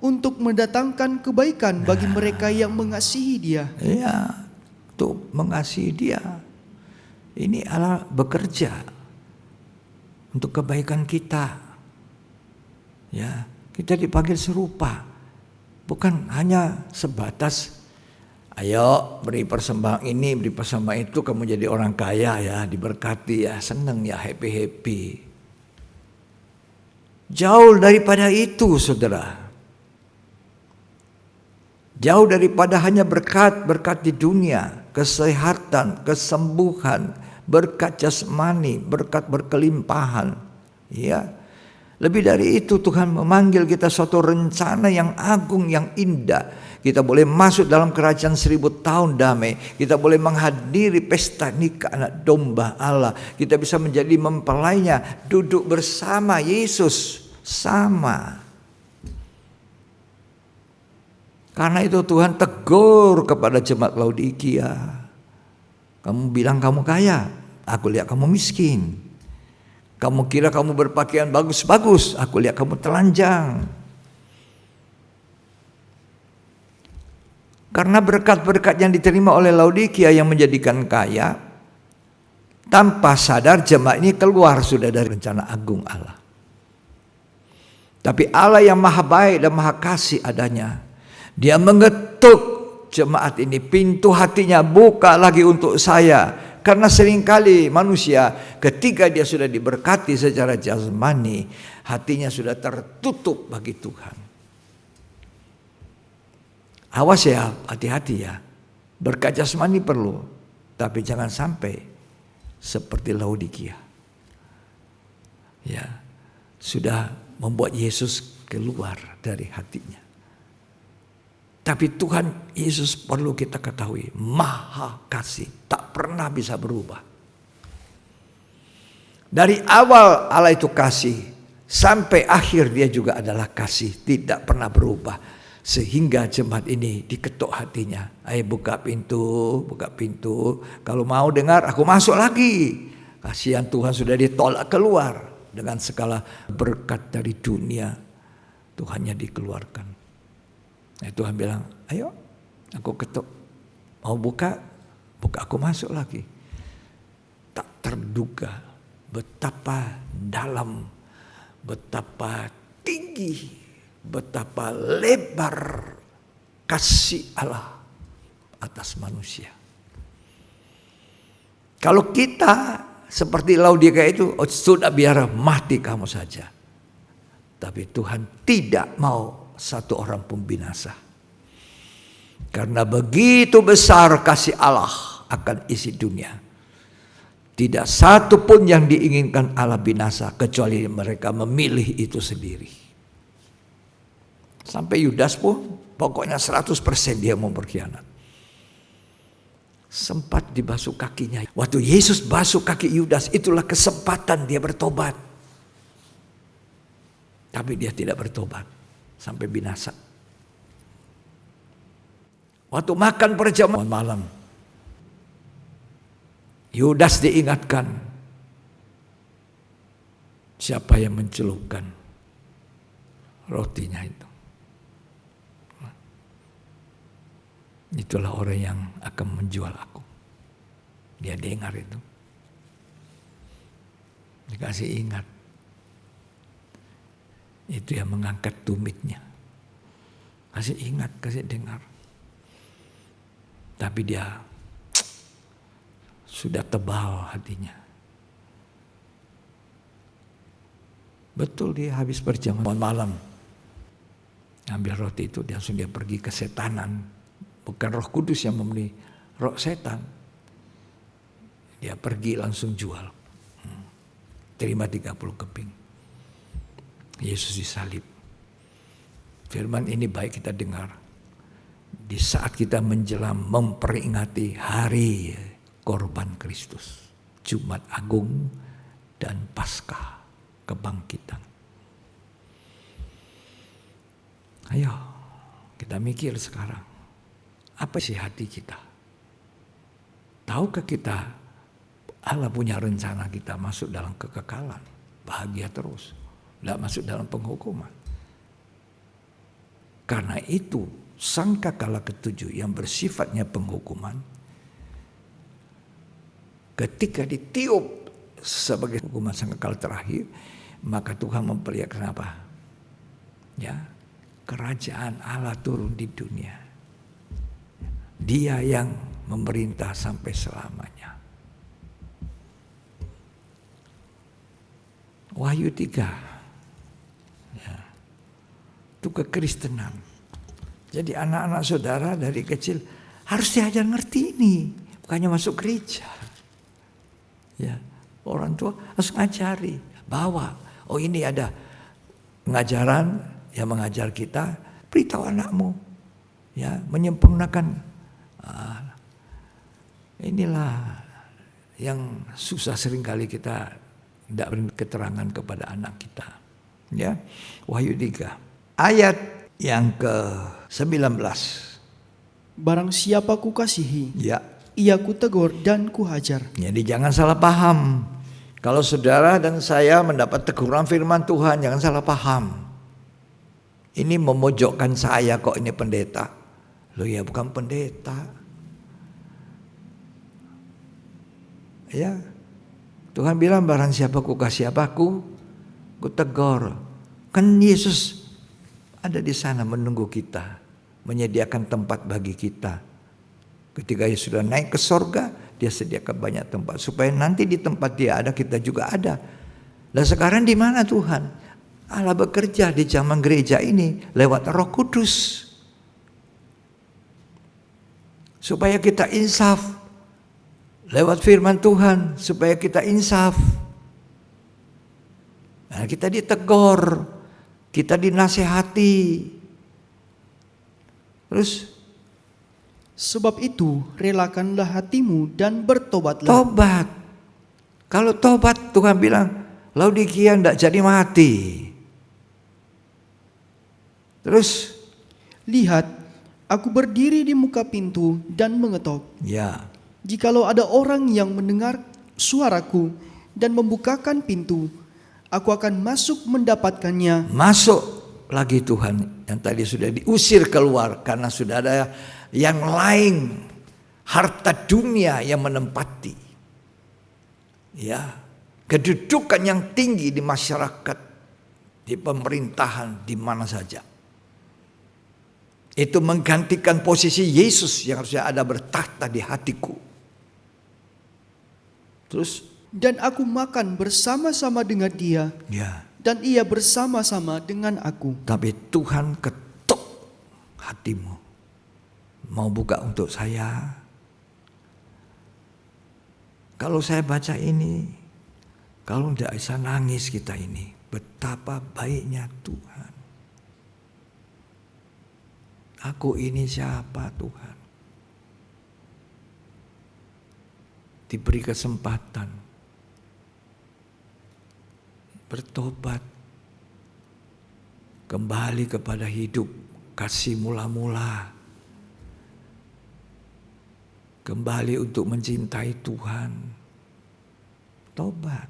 untuk mendatangkan kebaikan bagi mereka yang mengasihi Dia. Ya, untuk mengasihi Dia. Ini Allah bekerja untuk kebaikan kita. Ya, kita dipanggil serupa. Bukan hanya sebatas ayo beri persembahan ini, beri persembahan itu, kamu jadi orang kaya ya, diberkati ya, seneng ya, happy. Jauh daripada itu, saudara. Jauh daripada hanya berkat di dunia, kesehatan, kesembuhan, berkat jasmani, berkat berkelimpahan. Ya. Lebih dari itu Tuhan memanggil kita suatu rencana yang agung, yang indah. Kita boleh masuk dalam kerajaan 1000 tahun damai. Kita boleh menghadiri pesta nikah anak domba Allah. Kita bisa menjadi mempelainya, duduk bersama Yesus sama. Karena itu Tuhan tegur kepada jemaat Laodikia. Kamu bilang kamu kaya, aku lihat kamu miskin. Kamu kira kamu berpakaian bagus-bagus, aku lihat kamu telanjang. Karena berkat-berkat yang diterima oleh Laodikia yang menjadikan kaya, tanpa sadar jemaat ini keluar sudah dari rencana agung Allah. Tapi Allah yang maha baik dan maha kasih adanya, Dia mengetuk jemaat ini, pintu hatinya buka lagi untuk saya. Karena seringkali manusia ketika dia sudah diberkati secara jasmani, hatinya sudah tertutup bagi Tuhan. Awas ya, hati-hati ya. Berkat jasmani perlu, tapi jangan sampai seperti Laodikia. Ya, sudah membuat Yesus keluar dari hatinya. Tapi Tuhan Yesus perlu kita ketahui, maha kasih, tak pernah bisa berubah. Dari awal Allah itu kasih, sampai akhir Dia juga adalah kasih, tidak pernah berubah. Sehingga jemaat ini diketuk hatinya. Ayo buka pintu, kalau mau dengar aku masuk lagi. Kasihan Tuhan sudah ditolak keluar dengan segala berkat dari dunia. Tuhannya dikeluarkan. Nah, Tuhan bilang, ayo aku ketuk. Mau buka aku masuk lagi. Tak terduga betapa dalam, betapa tinggi, betapa lebar kasih Allah atas manusia. Kalau kita seperti Laodikia itu, sudah biar mati kamu saja. Tapi Tuhan tidak mau satu orang pun binasa. Karena begitu besar kasih Allah akan isi dunia. Tidak satu pun yang diinginkan Allah binasa, kecuali mereka memilih itu sendiri. Sampai Yudas pun pokoknya 100% dia mau berkhianat. Sempat dibasuh kakinya. Waktu Yesus basuh kaki Yudas, itulah kesempatan dia bertobat. Tapi dia tidak bertobat. Sampai binasa. Waktu makan perjamuan malam, Yudas diingatkan, siapa yang mencelupkan rotinya itu. Itulah orang yang akan menjual aku. Dia dengar itu. Dikasih ingat. Itu yang mengangkat tumitnya. Kasih ingat, kasih dengar. Tapi dia sudah tebal hatinya. Betul, dia habis perjamuan malam. Ambil roti itu, langsung dia pergi ke setanan. Bukan Roh Kudus yang memberi, roh setan. Dia pergi langsung jual. Terima 30 keping. Yesus disalib. Firman ini baik kita dengar. Di saat kita menjelang memperingati hari korban Kristus. Jumat Agung dan Paskah kebangkitan. Ayo kita mikir sekarang. Apa sih hati kita? Tahukah kita Allah punya rencana kita masuk dalam kekekalan, bahagia terus, tidak masuk dalam penghukuman. Karena itu sangkakala ketujuh yang bersifatnya penghukuman, ketika ditiup sebagai hukuman sangkakala terakhir, maka Tuhan memperlihatkan apa? Ya, kerajaan Allah turun di dunia. Dia yang memerintah sampai selamanya. Wahyu 3. Ya. Itu kekristenan. Jadi anak-anak saudara dari kecil harus diajar ngerti ini. Bukannya masuk gereja. Ya, orang tua harus ngajari. Bawa. Oh, ini ada pengajaran yang mengajar kita. Beritahu anakmu. Ya, menyempurnakan. Inilah yang susah seringkali kita tidak beri keterangan kepada anak kita. Ya, Wahyu 3 ayat yang ke-19. Barang siapa kukasihi, Ya, ia kutegur dan kuhajar. jadi jangan salah paham. Kalau saudara dan saya mendapat teguran firman Tuhan, jangan salah paham. Ini memojokkan saya kok, ini pendeta. Loh ya, bukan pendeta. Ya, Tuhan bilang barang siapa kukasih apaku, kutegur. Kan Yesus ada di sana menunggu kita, menyediakan tempat bagi kita. Ketika Yesus sudah naik ke sorga, dia sediakan banyak tempat supaya nanti di tempat dia ada, kita juga ada. Lah sekarang di mana Tuhan? Allah bekerja di zaman gereja ini lewat Roh Kudus. Supaya kita insaf. Lewat firman Tuhan supaya kita insaf. Nah, kita ditegur, kita dinasehati. Terus Sebab itu relakanlah hatimu dan bertobatlah. tobat. Kalau tobat Tuhan bilang Laodikia tidak jadi mati. Terus Lihat, aku berdiri di muka pintu dan mengetok. ya, Jikalau ada orang yang mendengar suaraku dan membukakan pintu, aku akan masuk mendapatkannya. masuk lagi Tuhan yang tadi sudah diusir keluar karena sudah ada yang lain, harta dunia yang menempati. Ya, kedudukan yang tinggi di masyarakat, di pemerintahan, di mana saja. Itu menggantikan posisi Yesus yang harusnya ada bertahta di hatiku. Terus, Dan aku makan bersama-sama dengan dia, ya, dan ia bersama-sama dengan aku. tapi Tuhan ketuk hatimu. Mau buka untuk saya. Kalau saya baca ini, kalau tidak bisa nangis kita ini. Betapa baiknya Tuhan. Aku ini siapa Tuhan? Diberi kesempatan. Bertobat. Kembali kepada hidup kasih mula-mula. Kembali untuk mencintai Tuhan. tobat.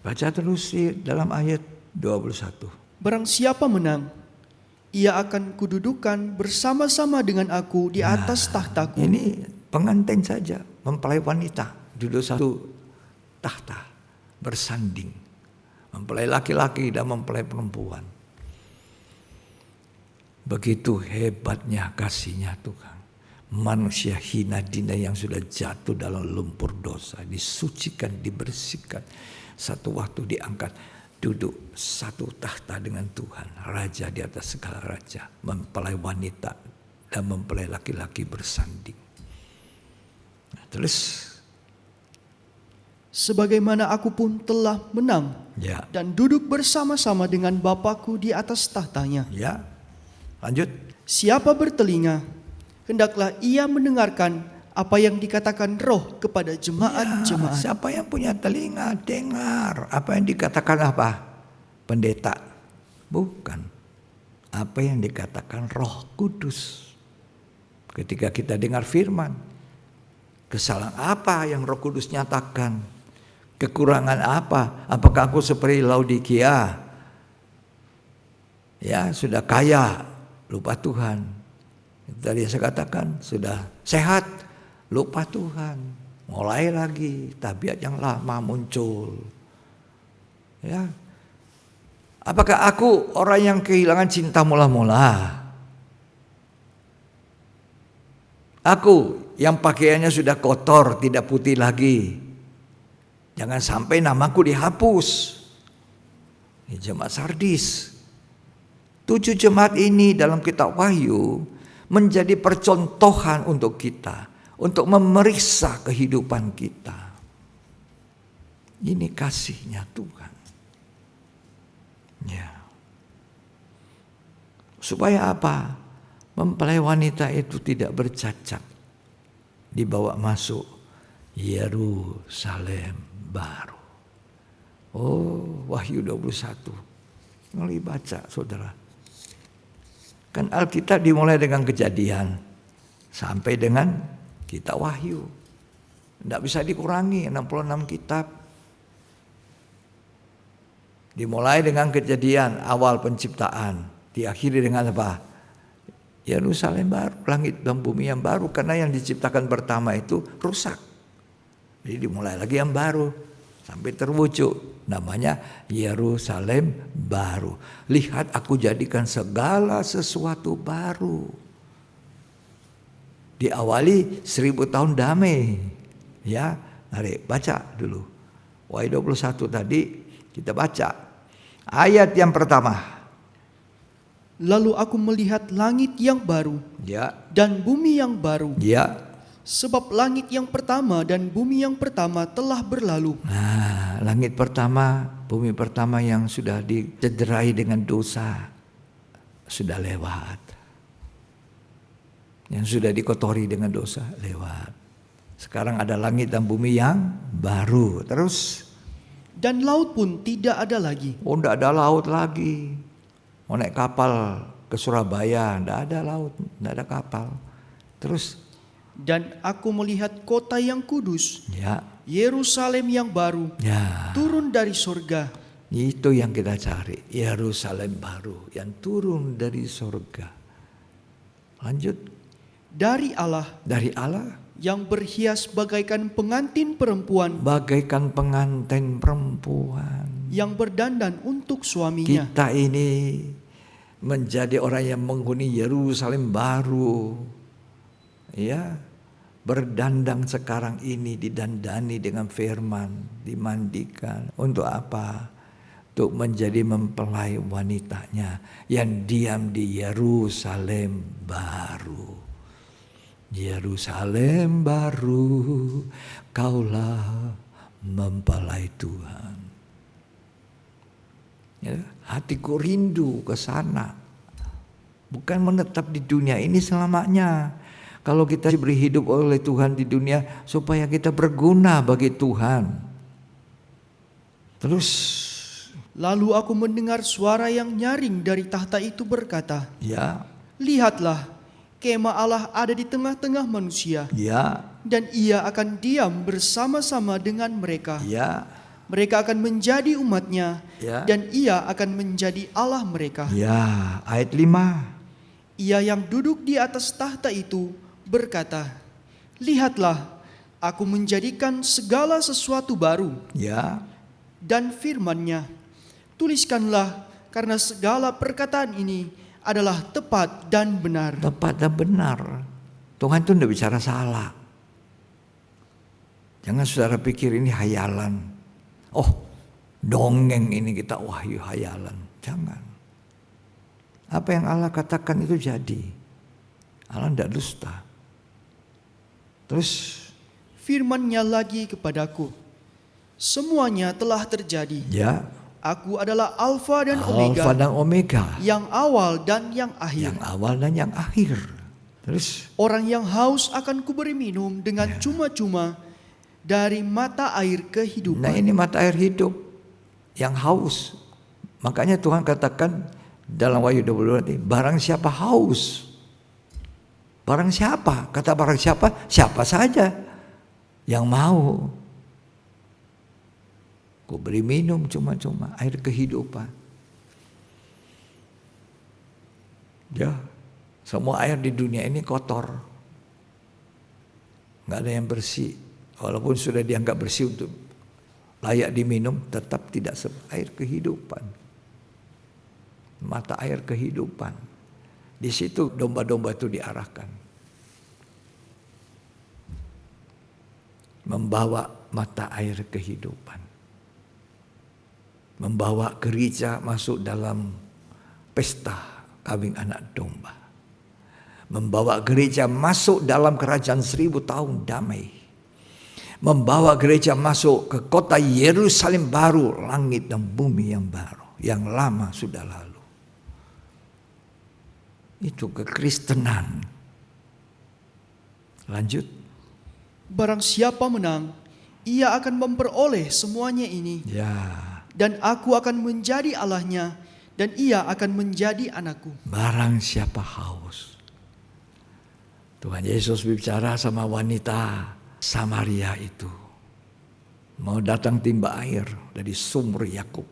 Baca terus dalam ayat 21. Barang siapa menang, ia akan kududukan bersama-sama dengan aku di atas tahtaku. Ini pengantin saja, mempelai wanita duduk satu tahta bersanding. Mempelai laki-laki dan mempelai perempuan. Begitu hebatnya kasihnya Tuhan. Manusia hina dina yang sudah jatuh dalam lumpur dosa, disucikan, dibersihkan. Satu waktu diangkat, duduk satu tahta dengan Tuhan, raja di atas segala raja, mempelai wanita dan mempelai laki-laki bersanding. Nah, terus Sebagaimana aku pun telah menang ya, dan duduk bersama-sama dengan Bapakku di atas tahtanya. ya, lanjut. Siapa bertelinga, hendaklah ia mendengarkan apa yang dikatakan Roh kepada jemaat-jemaat. Siapa yang punya telinga, dengar apa yang dikatakan apa? Pendeta. Bukan. Apa yang dikatakan Roh Kudus. Ketika kita dengar firman, kesalahan apa yang Roh Kudus nyatakan? Kekurangan apa? Apakah aku seperti Laodikia? Ya, sudah kaya, lupa Tuhan. Tadi saya katakan, sudah sehat, lupa Tuhan. Mulai lagi, tabiat yang lama muncul. Ya. Apakah aku orang yang kehilangan cinta mula-mula? Aku yang pakaiannya sudah kotor, tidak putih lagi. Jangan sampai namaku dihapus. Ini jemaat Sardis. 7 jemaat ini dalam kitab Wahyu menjadi percontohan untuk kita, untuk memeriksa kehidupan kita. Ini kasihnya Tuhan. Ya. Supaya apa? Mempelai wanita itu tidak bercacat. Dibawa masuk Yerusalem baru. Oh, Wahyu 21. Mulai baca, saudara. Kan Alkitab dimulai dengan Kejadian sampai dengan kitab Wahyu. Tidak bisa dikurangi 66 kitab. Dimulai dengan Kejadian, awal penciptaan. Diakhiri dengan apa? Yerusalem baru, langit dan bumi yang baru. Karena yang diciptakan pertama itu rusak. Jadi dimulai lagi yang baru. Sampai terwujud. Namanya Yerusalem baru. Lihat, aku jadikan segala sesuatu baru. Diawali 1000 tahun damai. Ya, mari baca dulu. Wahyu 21 tadi kita baca. Ayat yang pertama. Lalu aku melihat langit yang baru Ya, dan bumi yang baru. ya. Sebab langit yang pertama dan bumi yang pertama telah berlalu. Nah, langit pertama, bumi pertama yang sudah dicederai dengan dosa sudah lewat. Yang sudah dikotori dengan dosa lewat. Sekarang ada langit dan bumi yang baru. Terus, Dan laut pun tidak ada lagi. oh, tidak ada laut lagi. Mau naik kapal ke Surabaya, tidak ada laut, tidak ada kapal. Terus, Dan aku melihat kota yang kudus, ya, Yerusalem yang baru, ya. turun dari surga. Itu yang kita cari, Yerusalem baru yang turun dari surga. Lanjut, Dari Allah dari Allah, yang berhias bagaikan pengantin perempuan bagaikan pengantin perempuan. yang berdandan untuk suaminya. Kita ini menjadi orang yang menghuni Yerusalem baru. Ya, berdandang sekarang ini, didandani dengan firman, dimandikan. Untuk apa? Untuk menjadi mempelai wanitanya yang diam di Yerusalem baru. Yerusalem baru, kaulah mempelai Tuhan. Ya, hatiku rindu ke sana. Bukan menetap di dunia ini selamanya. Kalau kita diberi hidup oleh Tuhan di dunia supaya kita berguna bagi Tuhan. Terus, Lalu aku mendengar suara yang nyaring dari tahta itu berkata, ya, Lihatlah, kemah Allah ada di tengah-tengah manusia, Ya, dan Ia akan diam bersama-sama dengan mereka. ya, Mereka akan menjadi umat-Nya, ya. dan Ia akan menjadi Allah mereka. Ya, ayat 5. Ia yang duduk di atas tahta itu berkata, "Lihatlah, aku menjadikan segala sesuatu baru." Ya, Dan firman-Nya, "Tuliskanlah, karena segala perkataan ini adalah tepat dan benar." tepat dan benar. Tuhan itu tidak bicara salah. Jangan saudara pikir ini hayalan. Oh, dongeng ini kita wahyu hayalan. Jangan. Apa yang Allah katakan itu jadi. Allah tidak dusta. Terus Firman-Nya lagi kepadaku, "Semuanya telah terjadi. ya, Aku adalah Alfa dan Alfa Omega, dan Omega, yang awal dan yang akhir. yang awal dan yang akhir. Terus Orang yang haus akan kuberi minum dengan cuma-cuma dari mata air nah kehidupan." ini mata air hidup yang haus. Makanya Tuhan katakan dalam Wahyu 22 ini, barang siapa haus. Barang siapa? Kata barang siapa? Siapa saja yang mau. Ku beri minum cuma-cuma air kehidupan. Ya, semua air di dunia ini kotor. Nggak ada yang bersih. Walaupun sudah dianggap bersih untuk layak diminum, tetap tidak air kehidupan. Mata air kehidupan. Di situ domba-domba itu diarahkan. Membawa mata air kehidupan. Membawa gereja masuk dalam pesta kawin anak domba. Membawa gereja masuk dalam kerajaan 1000 tahun damai. Membawa gereja masuk ke kota Yerusalem baru, langit dan bumi yang baru, yang lama sudah lalu. Itu kekristenan. Lanjut. Barang siapa menang, ia akan memperoleh semuanya ini. Ya, Dan aku akan menjadi Allahnya, dan ia akan menjadi anakku. barang siapa haus. Tuhan Yesus bicara sama wanita Samaria itu. Mau datang timba air dari sumur Yakub.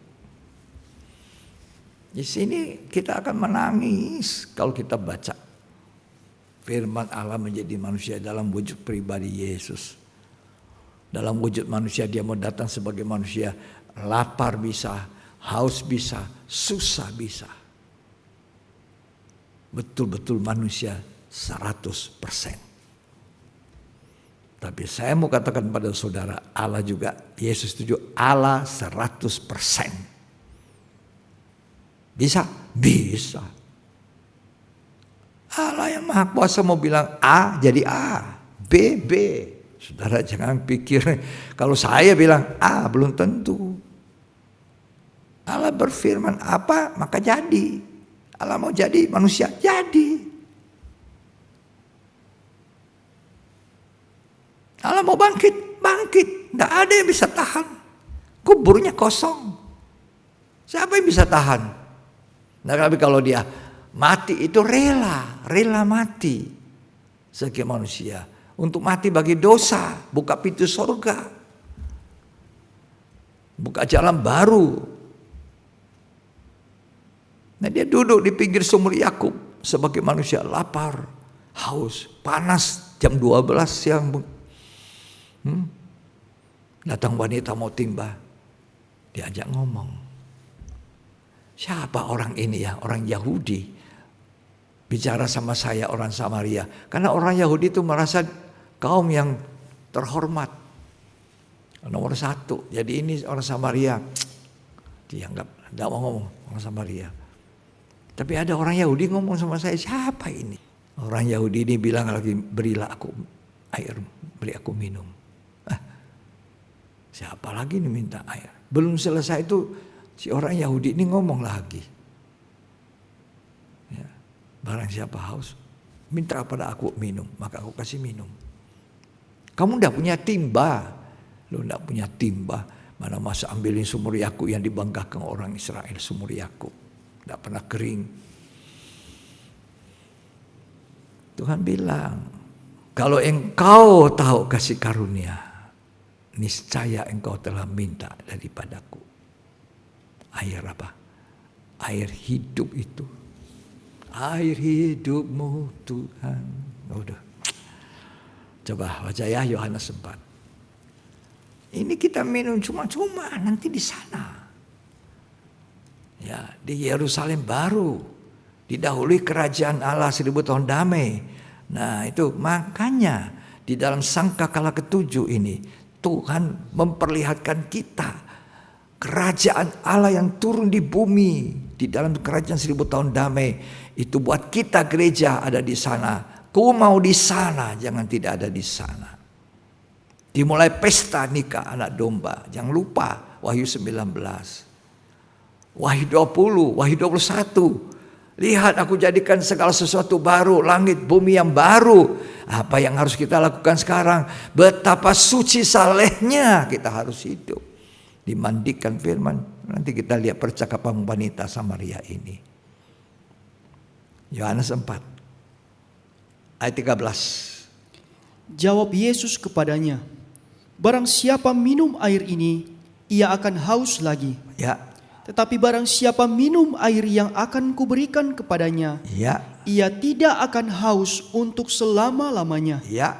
Di sini kita akan menangis kalau kita baca firman Allah menjadi manusia dalam wujud pribadi Yesus. Dalam wujud manusia dia mau datang sebagai manusia. Lapar bisa, haus bisa, susah bisa. Betul-betul manusia 100%. Tapi saya mau katakan pada saudara, Allah juga, Yesus itu juga Allah 100%. Bisa? Bisa. Allah yang Maha Kuasa mau bilang A jadi A, B, B. Saudara jangan pikir kalau saya bilang A belum tentu. Allah berfirman apa maka jadi. Allah mau jadi manusia jadi. Allah mau bangkit, bangkit. Tidak ada yang bisa tahan. Kuburnya kosong. Siapa yang bisa tahan? Nah tapi kalau dia mati itu rela mati sebagai manusia. Untuk mati bagi dosa, buka pintu surga. Buka jalan baru. Nah dia duduk di pinggir sumur Yakub sebagai manusia lapar, haus, panas jam 12 siang. Datang wanita mau timba, diajak ngomong. Siapa orang ini ya? Orang Yahudi bicara sama saya orang Samaria. Karena orang Yahudi itu merasa kaum yang terhormat, nomor 1. Jadi ini orang Samaria dianggap tidak mau ngomong orang Samaria. Tapi ada orang Yahudi ngomong sama saya, siapa ini? Orang Yahudi ini bilang lagi, berilah aku air, beri aku minum. Siapa lagi nih minta air? Belum selesai itu si orang Yahudi ini ngomong lagi. Ya, barang siapa haus, minta kepada aku minum, maka aku kasih minum. Kamu tidak punya timba, lu tidak punya timba. Mana masa ambilin sumur Yakub yang dibanggakan orang Israel, sumur Yakub, tidak pernah kering. Tuhan bilang, kalau engkau tahu kasih karunia, niscaya engkau telah minta daripadaku. Air apa? Air hidup itu. Air hidupmu Tuhan. Udah. Coba baca ya Yohanes 4. Ini kita minum cuma-cuma nanti di sana. Ya, di Yerusalem baru. Didahului kerajaan Allah 1000 tahun damai. Nah itu makanya di dalam sangkakala ke-7 ini Tuhan memperlihatkan kita kerajaan Allah yang turun di bumi di dalam kerajaan 1000 tahun damai. Itu buat kita gereja ada di sana. Ku mau di sana, jangan tidak ada di sana. Dimulai pesta nikah anak domba. Jangan lupa Wahyu 19. Wahyu 20, Wahyu 21. Lihat aku jadikan segala sesuatu baru, langit bumi yang baru. Apa yang harus kita lakukan sekarang? Betapa suci salehnya kita harus hidup. Dimandikan firman. Nanti kita lihat percakapan wanita Samaria ini. Yohanes 4 ayat 13. Jawab Yesus kepadanya, barang siapa minum air ini, ia akan haus lagi. Ya. Tetapi barang siapa minum air yang akan kuberikan kepadanya, Ya. ia tidak akan haus untuk selama-lamanya. Ya.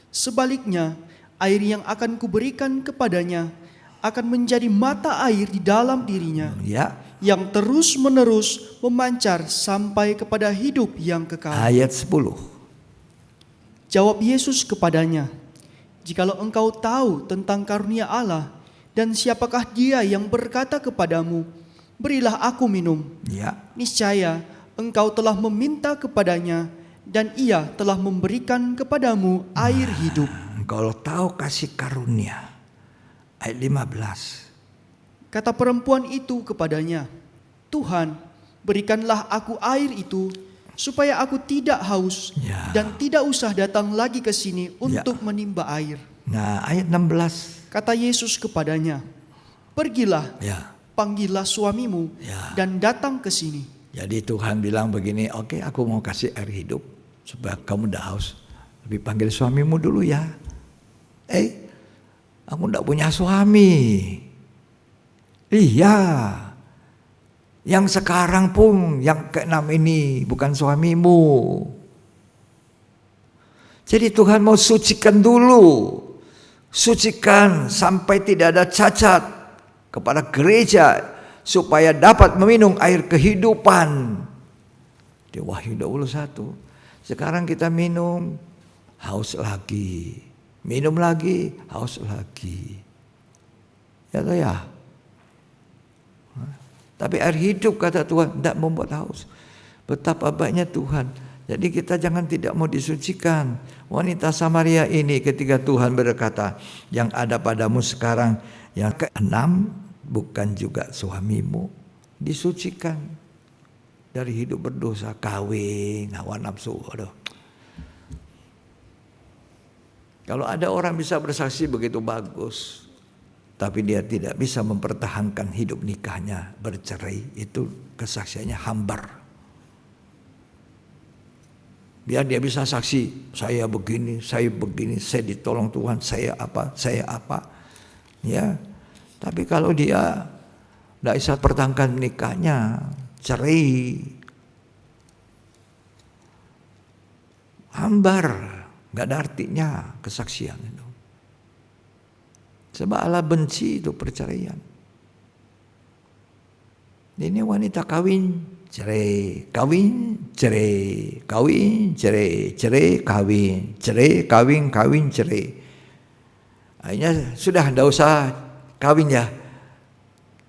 Sebaliknya, air yang akan kuberikan kepadanya akan menjadi mata air di dalam dirinya, Ya. yang terus-menerus memancar sampai kepada hidup yang kekal. Ayat 10. Jawab Yesus kepadanya, jikalau engkau tahu tentang karunia Allah, dan siapakah dia yang berkata kepadamu, berilah aku minum. Ya. Niscaya engkau telah meminta kepadanya, dan ia telah memberikan kepadamu air hidup. Kalau tahu kasih karunia. Ayat 15. Kata perempuan itu kepadanya, Tuhan, berikanlah aku air itu, supaya aku tidak haus, Ya. dan tidak usah datang lagi ke sini untuk menimba air. Nah ayat 16. Kata Yesus kepadanya, pergilah, Ya. panggillah suamimu, Ya. dan datang ke sini. Jadi Tuhan bilang begini, oke, aku mau kasih air hidup supaya kamu tidak haus. Tapi panggil suamimu dulu ya. Aku tidak punya suami. Iya. Yang sekarang pun yang ke-6 ini bukan suamimu. Jadi Tuhan mau sucikan dulu. Sucikan sampai tidak ada cacat kepada gereja supaya dapat meminum air kehidupan. Di Wahyu 21. Sekarang kita minum, haus lagi. Minum lagi, haus lagi. Ya toh ya. Tapi air hidup kata Tuhan tidak membuat haus. Betapa baiknya Tuhan. Jadi kita jangan tidak mau disucikan. Wanita Samaria ini ketika Tuhan berkata, yang ada padamu sekarang yang ke-6 bukan juga suamimu. Disucikan dari hidup berdosa, kawin, hawa nafsu. Aduh. Kalau ada orang bisa bersaksi begitu bagus, tapi dia tidak bisa mempertahankan hidup nikahnya, bercerai, itu kesaksiannya hambar. Biar dia bisa saksi, saya begini, saya ditolong Tuhan, saya apa. Ya. Tapi kalau dia tidak bisa pertahankan nikahnya, cerai, hambar, nggak ada artinya kesaksian itu. Sebab Allah benci itu perceraian. Ini wanita kawin, cerai, kawin, cerai, kawin, cerai, cerai, kawin, cerai, kawin, cerai. Akhirnya sudah tidak usah kawin ya,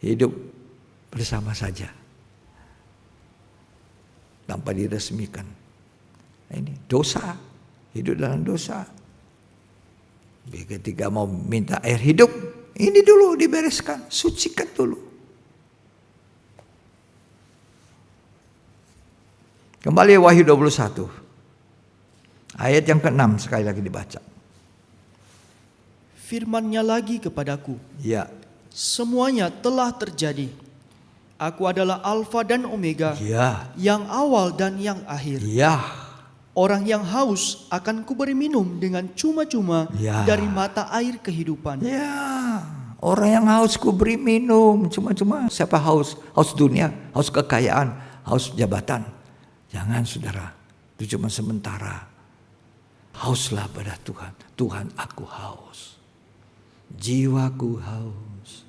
hidup bersama saja tanpa diresmikan. Ini dosa, hidup dalam dosa. Ketika mau minta air hidup, ini dulu dibereskan, sucikan dulu. Kembali Wahyu 21. Ayat yang ke-6 sekali lagi dibaca. Firman-Nya lagi kepadaku, Ya. semuanya telah terjadi. Aku adalah Alfa dan Omega, Ya. yang awal dan yang akhir. Ya. Orang yang haus akan kuberi minum dengan cuma-cuma Ya. dari mata air kehidupan. Ya, orang yang haus ku beri minum. Cuma-cuma siapa haus? Haus dunia, haus kekayaan, haus jabatan. Jangan saudara, itu cuma sementara. Hauslah pada Tuhan. Tuhan, aku haus. Jiwaku haus.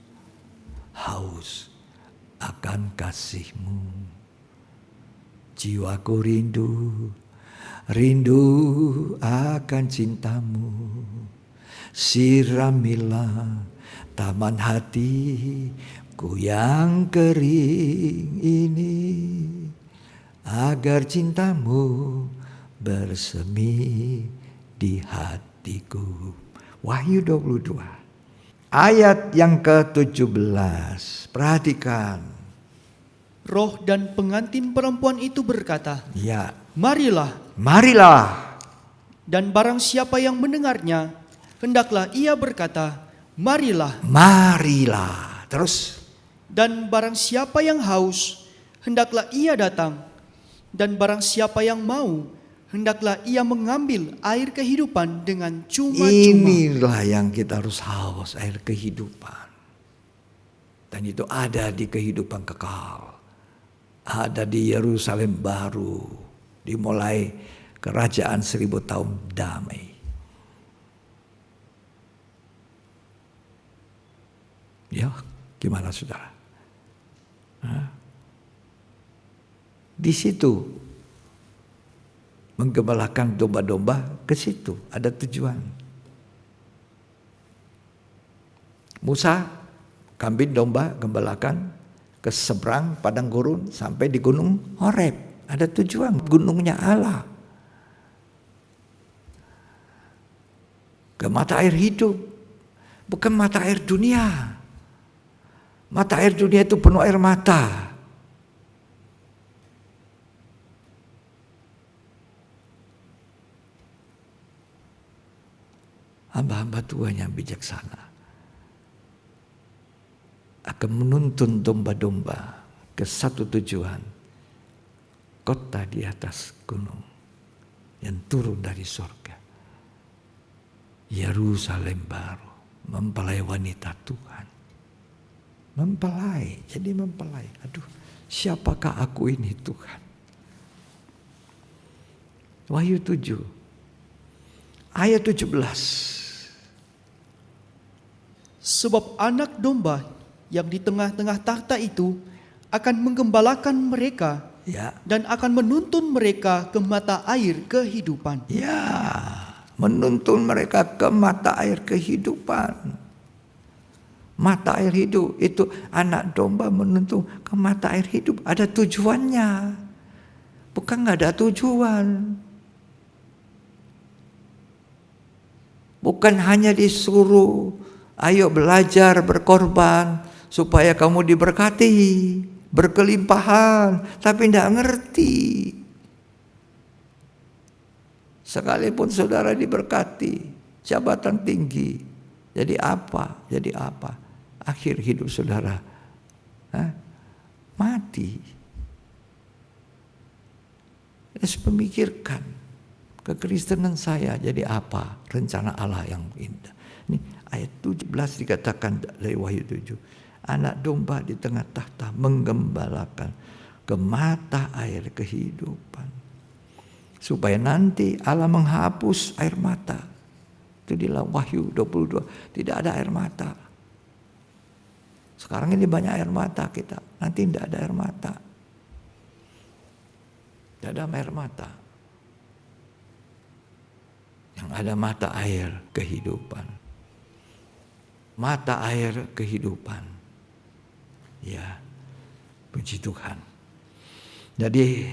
Haus akan kasih-Mu. Jiwaku rindu. Rindu akan cinta-Mu. Siramilah taman hatiku yang kering ini, agar cinta-Mu bersemi di hatiku. Wahyu 22 ayat yang ke-17. Perhatikan. Roh dan pengantin perempuan itu berkata, Ya, marilah. marilah. Dan barang siapa yang mendengarnya, hendaklah ia berkata, marilah. Marilah. Terus. Dan barang siapa yang haus, hendaklah ia datang. Dan barang siapa yang mau, hendaklah ia mengambil air kehidupan dengan cuma-cuma. Inilah yang kita harus haus, air kehidupan. Dan itu ada di kehidupan kekal. Ada di Yerusalem baru. Dimulai kerajaan 1000 tahun damai. Ya, gimana saudara? Di situ menggembalakan domba-domba, ke situ ada tujuan. Musa kambing domba gembalakan ke seberang padang gurun sampai di gunung Horeb. Ada tujuan, gunungnya Allah. Ke mata air hidup, bukan mata air dunia. Mata air dunia itu penuh air mata. Hamba-hamba Tuhan yang bijaksana akan menuntun domba-domba ke satu tujuan, kota di atas gunung yang turun dari surga, Yerusalem baru, mempelai wanita Tuhan, mempelai, jadi mempelai. Aduh, siapakah aku ini Tuhan? Wahyu 7 ayat 17. Sebab anak domba yang di tengah-tengah takhta itu akan menggembalakan mereka, Ya, dan akan menuntun mereka ke mata air kehidupan. ya, menuntun mereka ke mata air kehidupan. Mata air hidup itu anak domba menuntun ke mata air hidup. Ada tujuannya, bukan nggak ada tujuan. Bukan hanya disuruh, ayo belajar berkorban supaya kamu diberkati, berkelimpahan, tapi tidak ngerti. Sekalipun saudara diberkati, jabatan tinggi, jadi apa? Jadi apa? Akhir hidup saudara mati. Harus memikirkan, kekristenan saya jadi apa? Rencana Allah yang indah. Ini ayat 17 dikatakan dari Wahyu 7. Anak domba di tengah tahta menggembalakan ke mata air kehidupan. Supaya nanti Allah menghapus air mata. Itu di Wahyu 22. Tidak ada air mata. Sekarang ini banyak air mata kita. Nanti tidak ada air mata. Tidak ada air mata. Yang ada mata air kehidupan. Mata air kehidupan. Ya, puji Tuhan. Jadi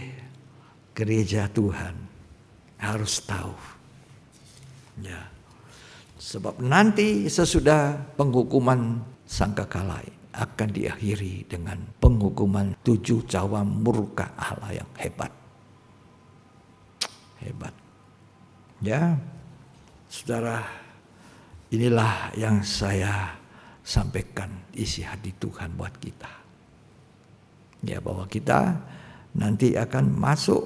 gereja Tuhan harus tahu. Ya. Sebab nanti sesudah penghukuman sangkakala akan diakhiri dengan penghukuman 7 cawang murka Allah yang hebat. Hebat. Ya. Saudara, inilah yang saya sampaikan isi hati Tuhan buat kita. Ya, bahwa kita nanti akan masuk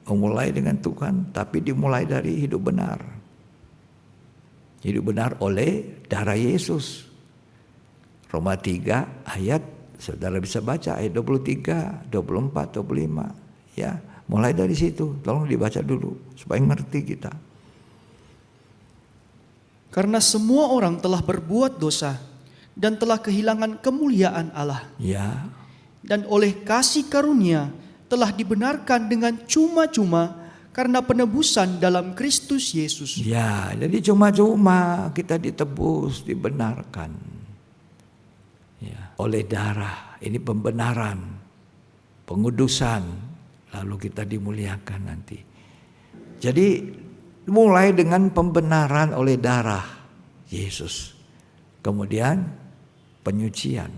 memulai dengan Tuhan, tapi dimulai dari hidup benar. Hidup benar oleh darah Yesus. Roma 3 ayat, saudara bisa baca ayat 23, 24, 25. Ya, mulai dari situ. Tolong dibaca dulu supaya ngerti kita. Karena semua orang telah berbuat dosa dan telah kehilangan kemuliaan Allah. Ya, Dan oleh kasih karunia telah dibenarkan dengan cuma-cuma karena penebusan dalam Kristus Yesus. ya, jadi cuma-cuma kita ditebus, dibenarkan. Ya, oleh darah, ini pembenaran, pengudusan, lalu kita dimuliakan nanti. Jadi mulai dengan pembenaran oleh darah Yesus, kemudian penyucian,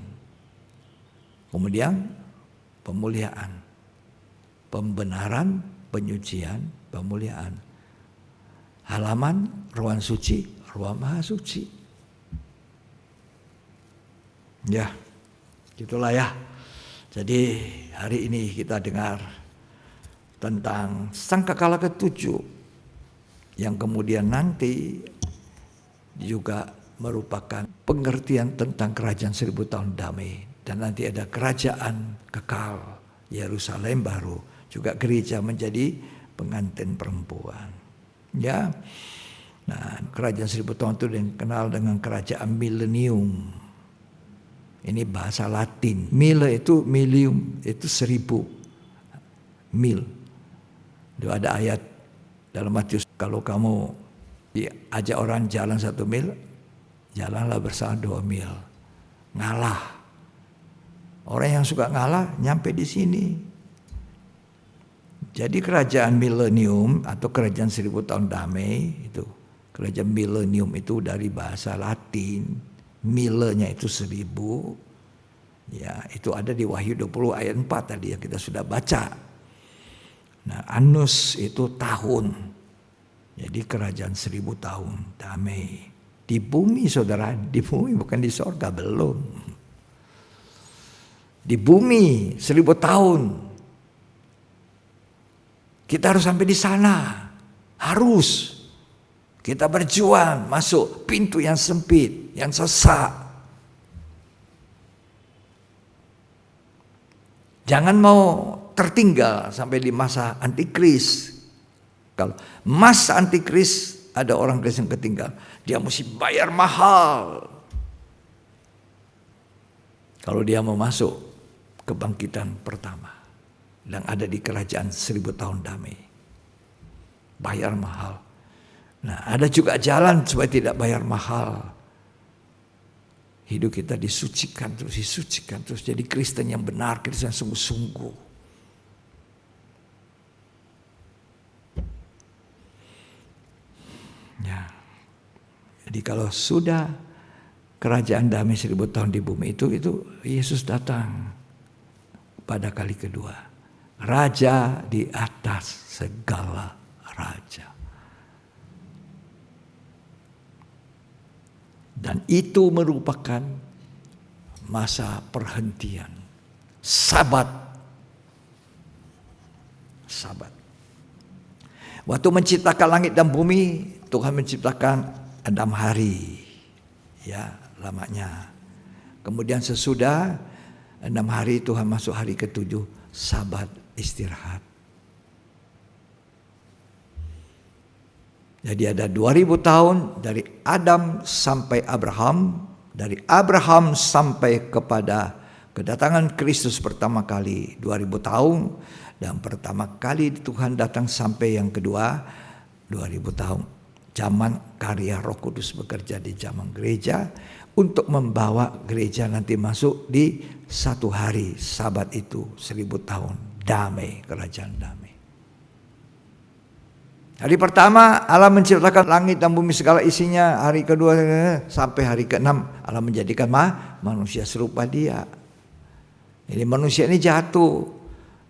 kemudian pemuliaan, pembenaran, penyucian, pemuliaan. Halaman ruang suci, ruang maha suci. Ya, gitulah ya. Jadi hari ini kita dengar tentang sangkakala ke-7 yang kemudian nanti juga merupakan pengertian tentang kerajaan 1000 tahun damai. Dan nanti ada kerajaan kekal Yerusalem baru, juga gereja menjadi pengantin perempuan. Ya, nah kerajaan 1000 tahun itu dikenal dengan kerajaan milenium. Ini bahasa Latin. Mille itu milium, itu 1000 mil. Itu ada ayat dalam Matius, kalau kamu diajak orang jalan 1 mil, jalanlah bersama 2 mil. Ngalah. Orang yang suka ngalah nyampe di sini. Jadi kerajaan milenium atau kerajaan 1000 tahun damai itu, kerajaan milenium itu dari bahasa Latin, milenya itu 1000. Ya, itu ada di Wahyu 20 ayat 4 tadi yang kita sudah baca. Nah, annus itu tahun. Jadi kerajaan 1000 tahun damai di bumi, saudara, di bumi bukan di sorga, belum. Di bumi 1000 tahun. Kita harus sampai di sana. Harus. Kita berjuang masuk pintu yang sempit, yang sesak. Jangan mau tertinggal sampai di masa antikris. Kalau masa antikris ada orang Kristen ketinggal, dia mesti bayar mahal. Kalau dia mau masuk kebangkitan pertama yang ada di kerajaan 1000 tahun damai, bayar mahal. Nah, ada juga jalan supaya tidak bayar mahal. Hidup kita disucikan terus, jadi Kristen yang benar, Kristen yang sungguh-sungguh. Ya. Jadi kalau sudah kerajaan damai 1000 tahun di bumi itu Yesus datang pada kali kedua. Raja di atas segala raja. Dan itu merupakan masa perhentian. Sabat. Waktu menciptakan langit dan bumi, Tuhan menciptakan 6 hari. Ya, lamanya. Kemudian sesudah 6 hari Tuhan masuk hari ke-7, sabat istirahat. Jadi ada 2000 tahun dari Adam sampai Abraham, dari Abraham sampai kepada kedatangan Kristus pertama kali 2000 tahun, dan pertama kali Tuhan datang sampai yang kedua 2000 tahun. Zaman karya Roh Kudus bekerja di zaman gereja untuk membawa gereja nanti masuk di 1 hari sabat itu 1000 tahun damai, kerajaan damai. Hari pertama Allah menciptakan langit dan bumi segala isinya. Hari kedua sampai hari ke-6 Allah menjadikan manusia serupa Dia. Jadi manusia ini jatuh.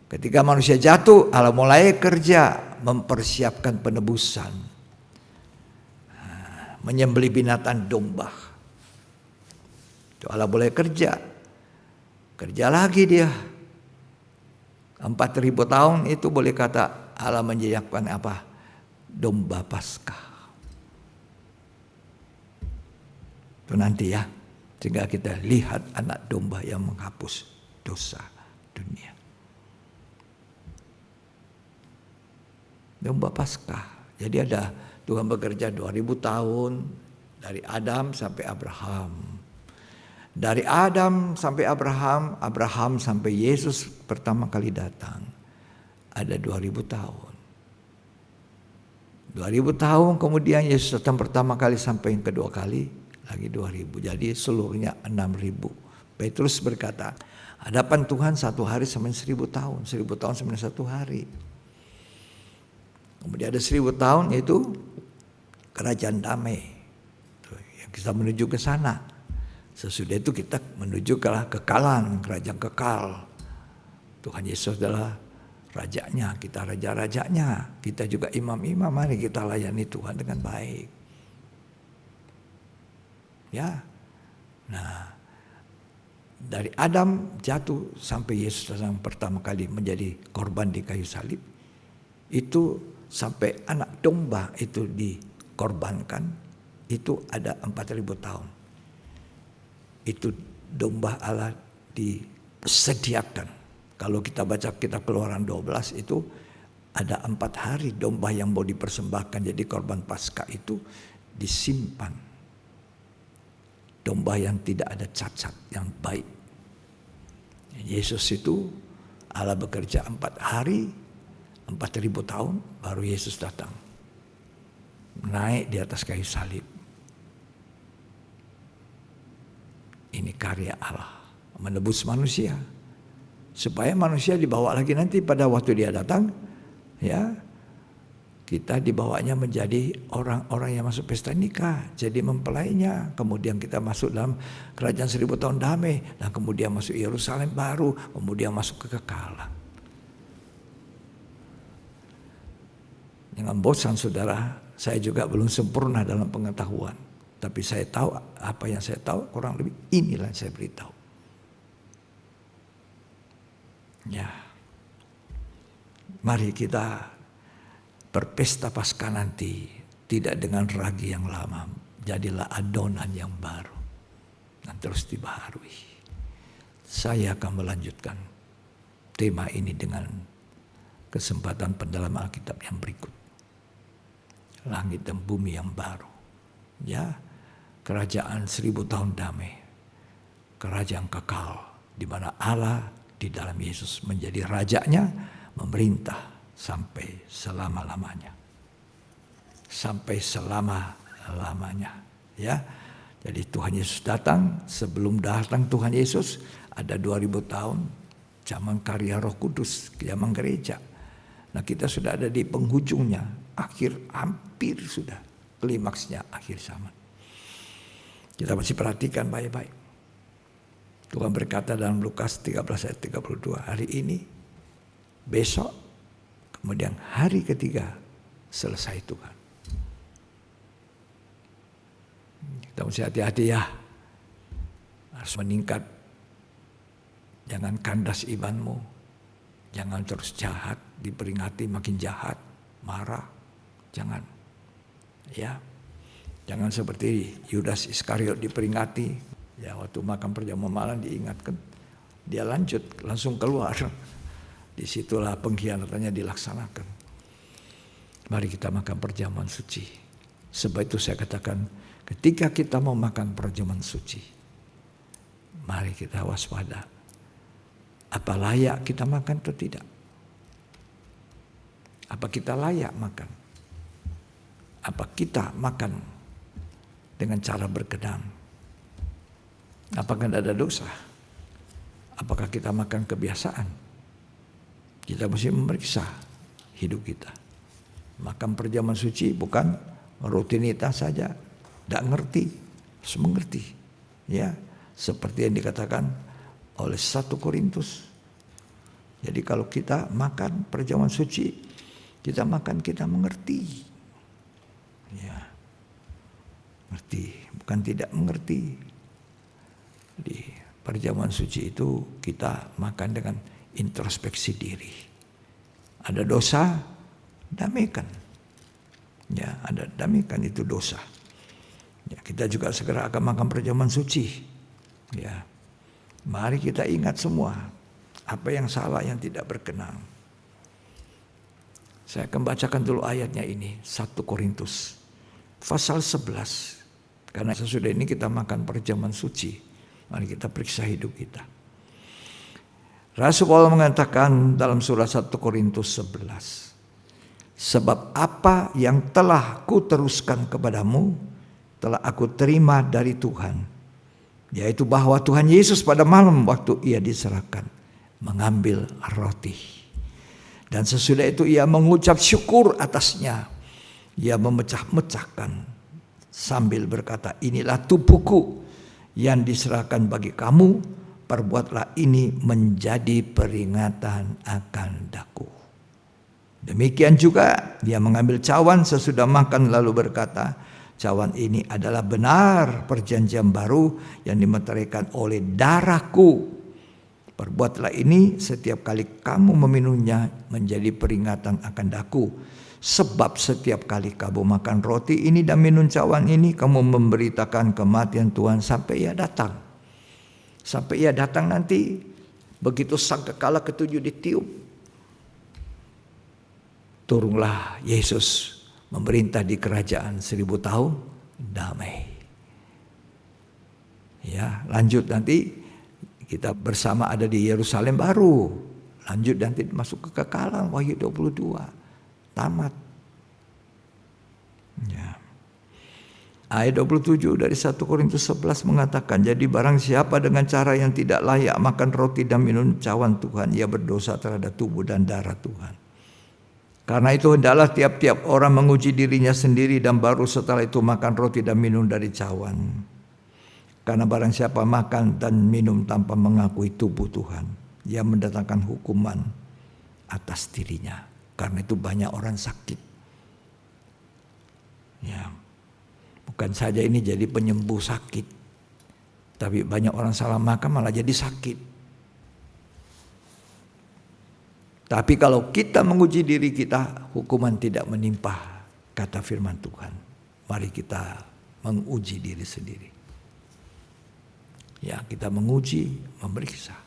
Ketika manusia jatuh, Allah mulai kerja mempersiapkan penebusan, menyembelih binatang domba. Itu Allah boleh kerja lagi Dia. 4000 tahun itu boleh kata Allah menyiapkan apa? Domba Paskah. Itu nanti ya, sehingga kita lihat anak domba yang menghapus dosa dunia. Domba Paskah. Jadi ada Tuhan bekerja 2000 tahun dari Adam sampai Abraham. Dari Adam sampai Abraham, Abraham sampai Yesus pertama kali datang. Ada 2000 tahun. 2000 tahun kemudian Yesus datang pertama kali sampai yang kedua kali. Lagi 2000, jadi seluruhnya 6000. Petrus berkata, hadapan Tuhan 1 hari sama 1000 tahun, 1000 tahun sama 1 hari. Kemudian ada 1000 tahun yaitu kerajaan damai, yang kita menuju ke sana. Sesudah itu kita menuju ke kekalan, kerajaan kekal. Tuhan Yesus adalah rajanya, kita raja-rajanya, kita juga imam-imam. Mari kita layani Tuhan dengan baik. Ya, nah dari Adam jatuh sampai Yesus datang pertama kali menjadi korban di kayu salib, itu sampai anak domba itu dikorbankan, itu ada 4000 tahun. Itu domba Allah disediakan. Kalau kita baca kitab Keluaran 12 itu ada 4 hari domba yang mau dipersembahkan jadi korban Paskah itu disimpan. Domba yang tidak ada cacat, yang baik. Yesus itu Allah bekerja 4 hari, 4000 tahun, baru Yesus datang. Naik di atas kayu salib. Ini karya Allah, menebus manusia. Supaya manusia dibawa lagi nanti pada waktu dia datang, ya, kita dibawanya menjadi orang-orang yang masuk pesta nikah, jadi mempelainya. Kemudian kita masuk dalam kerajaan 1000 tahun damai, dan kemudian masuk Yerusalem baru, kemudian masuk kekekalan. Jangan bosan saudara, saya juga belum sempurna dalam pengetahuan. Tapi saya tahu apa yang saya tahu, kurang lebih inilah yang saya beritahu. Ya, mari kita berpesta Paskah nanti tidak dengan ragi yang lama, jadilah adonan yang baru dan terus dibaharui. Saya akan melanjutkan tema ini dengan kesempatan pendalaman Alkitab yang berikut. Langit dan bumi yang baru, ya, kerajaan 1000 tahun damai, kerajaan kekal di mana Allah di dalam Yesus menjadi rajanya, memerintah sampai selama-lamanya. Sampai selama-lamanya, ya. Jadi Tuhan Yesus datang, sebelum datang Tuhan Yesus ada 2000 tahun zaman karya Roh Kudus, zaman gereja. Nah, kita sudah ada di penghujungnya, hampir sudah klimaksnya akhir zaman. Kita masih perhatikan baik-baik. Tuhan berkata dalam Lukas 13 ayat 32, hari ini, besok, kemudian hari ketiga selesai Tuhan. Kita mesti hati-hati ya. Harus meningkat. Jangan kandas imanmu. Jangan terus jahat, diperingati makin jahat, marah. Jangan. Ya. Jangan seperti Yudas Iskariot diperingati. Ya, waktu makan perjamuan malam diingatkan. Dia lanjut, langsung keluar. Disitulah pengkhianatannya dilaksanakan. Mari kita makan perjamuan suci. Sebab itu saya katakan, ketika kita mau makan perjamuan suci, mari kita waspada. Apa layak kita makan atau tidak? Apa kita layak makan? Apa kita makan dengan cara berkenan? Apakah ada dosa? Apakah kita makan kebiasaan? Kita mesti memeriksa hidup kita. Makan perjamuan suci bukan rutinitas saja. Tidak ngerti, harus mengerti. Ya, seperti yang dikatakan oleh 1 Korintus. Jadi kalau kita makan perjamuan suci, kita makan, kita mengerti. Ya, mengerti, bukan tidak mengerti. Di perjamuan suci itu kita makan dengan introspeksi diri. Ada dosa, damaikan. Ya, ada damaikan itu dosa. Ya, kita juga segera akan makan perjamuan suci. Ya, mari kita ingat semua apa yang salah, yang tidak berkenan. Saya akan bacakan dulu ayatnya ini, 1 Korintus pasal 11. Karena sesudah ini kita makan perjamuan suci, mari kita periksa hidup kita. Rasul Paulus mengatakan dalam surah 1 Korintus 11, sebab apa yang telah kuteruskan kepadamu, telah aku terima dari Tuhan, yaitu bahwa Tuhan Yesus pada malam waktu ia diserahkan, mengambil roti. Dan sesudah itu ia mengucap syukur atasnya. Ia memecah-mecahkan sambil berkata, inilah tubuhku yang diserahkan bagi kamu, perbuatlah ini menjadi peringatan akan daku. Demikian juga dia mengambil cawan sesudah makan lalu berkata, cawan ini adalah benar perjanjian baru yang dimeteraikan oleh darahku. Perbuatlah ini setiap kali kamu meminumnya menjadi peringatan akan daku. Sebab setiap kali kamu makan roti ini dan minum cawan ini, kamu memberitakan kematian Tuhan sampai ia datang. Sampai ia datang nanti, begitu sangkakala ketujuh ditiup, turunlah Yesus memerintah di kerajaan 1000 tahun damai. Ya, lanjut nanti kita bersama ada di Yerusalem baru. Lanjut nanti masuk ke kekekalan, Wahyu 22. Tamat. Ya. Ayat 27 dari 1 Korintus 11 mengatakan, jadi barang siapa dengan cara yang tidak layak makan roti dan minum cawan Tuhan, ia berdosa terhadap tubuh dan darah Tuhan. Karena itu hendaklah tiap-tiap orang menguji dirinya sendiri dan baru setelah itu makan roti dan minum dari cawan. Karena barang siapa makan dan minum tanpa mengakui tubuh Tuhan, ia mendatangkan hukuman atas dirinya. Karena itu banyak orang sakit. Ya, bukan saja ini jadi penyembuh sakit, tapi banyak orang salah makan malah jadi sakit. Tapi kalau kita menguji diri kita, hukuman tidak menimpa, kata firman Tuhan. Mari kita menguji diri sendiri. Ya, kita menguji, memeriksa.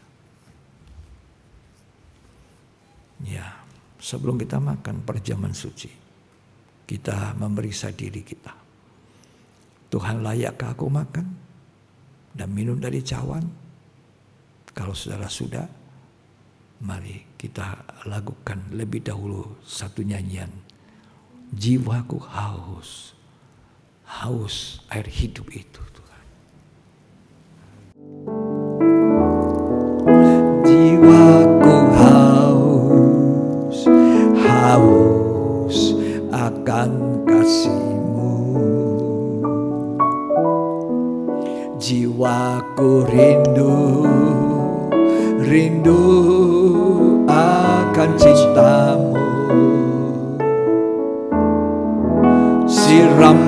Ya, sebelum kita makan perjamuan suci, kita memeriksa diri kita. Tuhan, layakkah aku makan dan minum dari cawan? Kalau saudara sudah, mari kita lakukan lebih dahulu satu nyanyian. Jiwaku haus, haus air hidup itu Tuhan. Jiwaku haus, haus akan kasih-Mu. Jiwaku rindu, rindu akan cinta-Mu.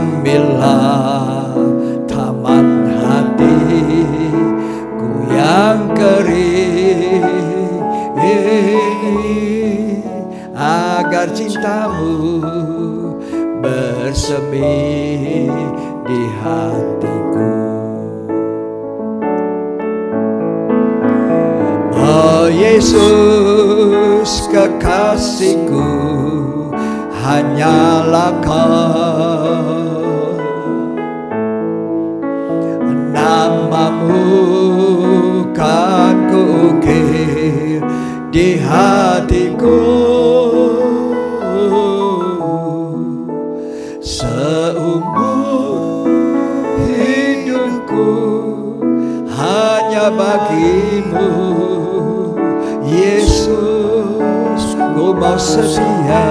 Siramilah taman hatiku yang kering ini, agar cinta-Mu bersemi di hatiku. Oh Yesus kekasihku, hanyalah Kau. Nama-Mu kan kuukir di hatiku. Seumur hidupku hanya bagi-Mu, Yesus, ku mau setia,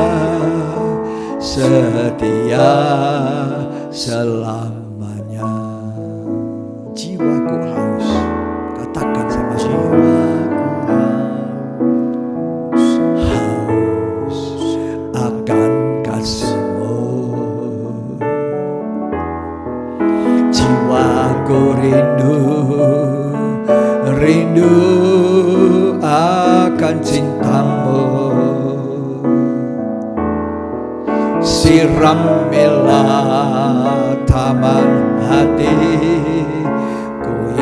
setia selamanya. Jiwaku haus, katakan sama jiwaku haus akan kasih-Mu. Jiwaku rindu, rindu akan cinta-Mu. Siramilah taman hatiku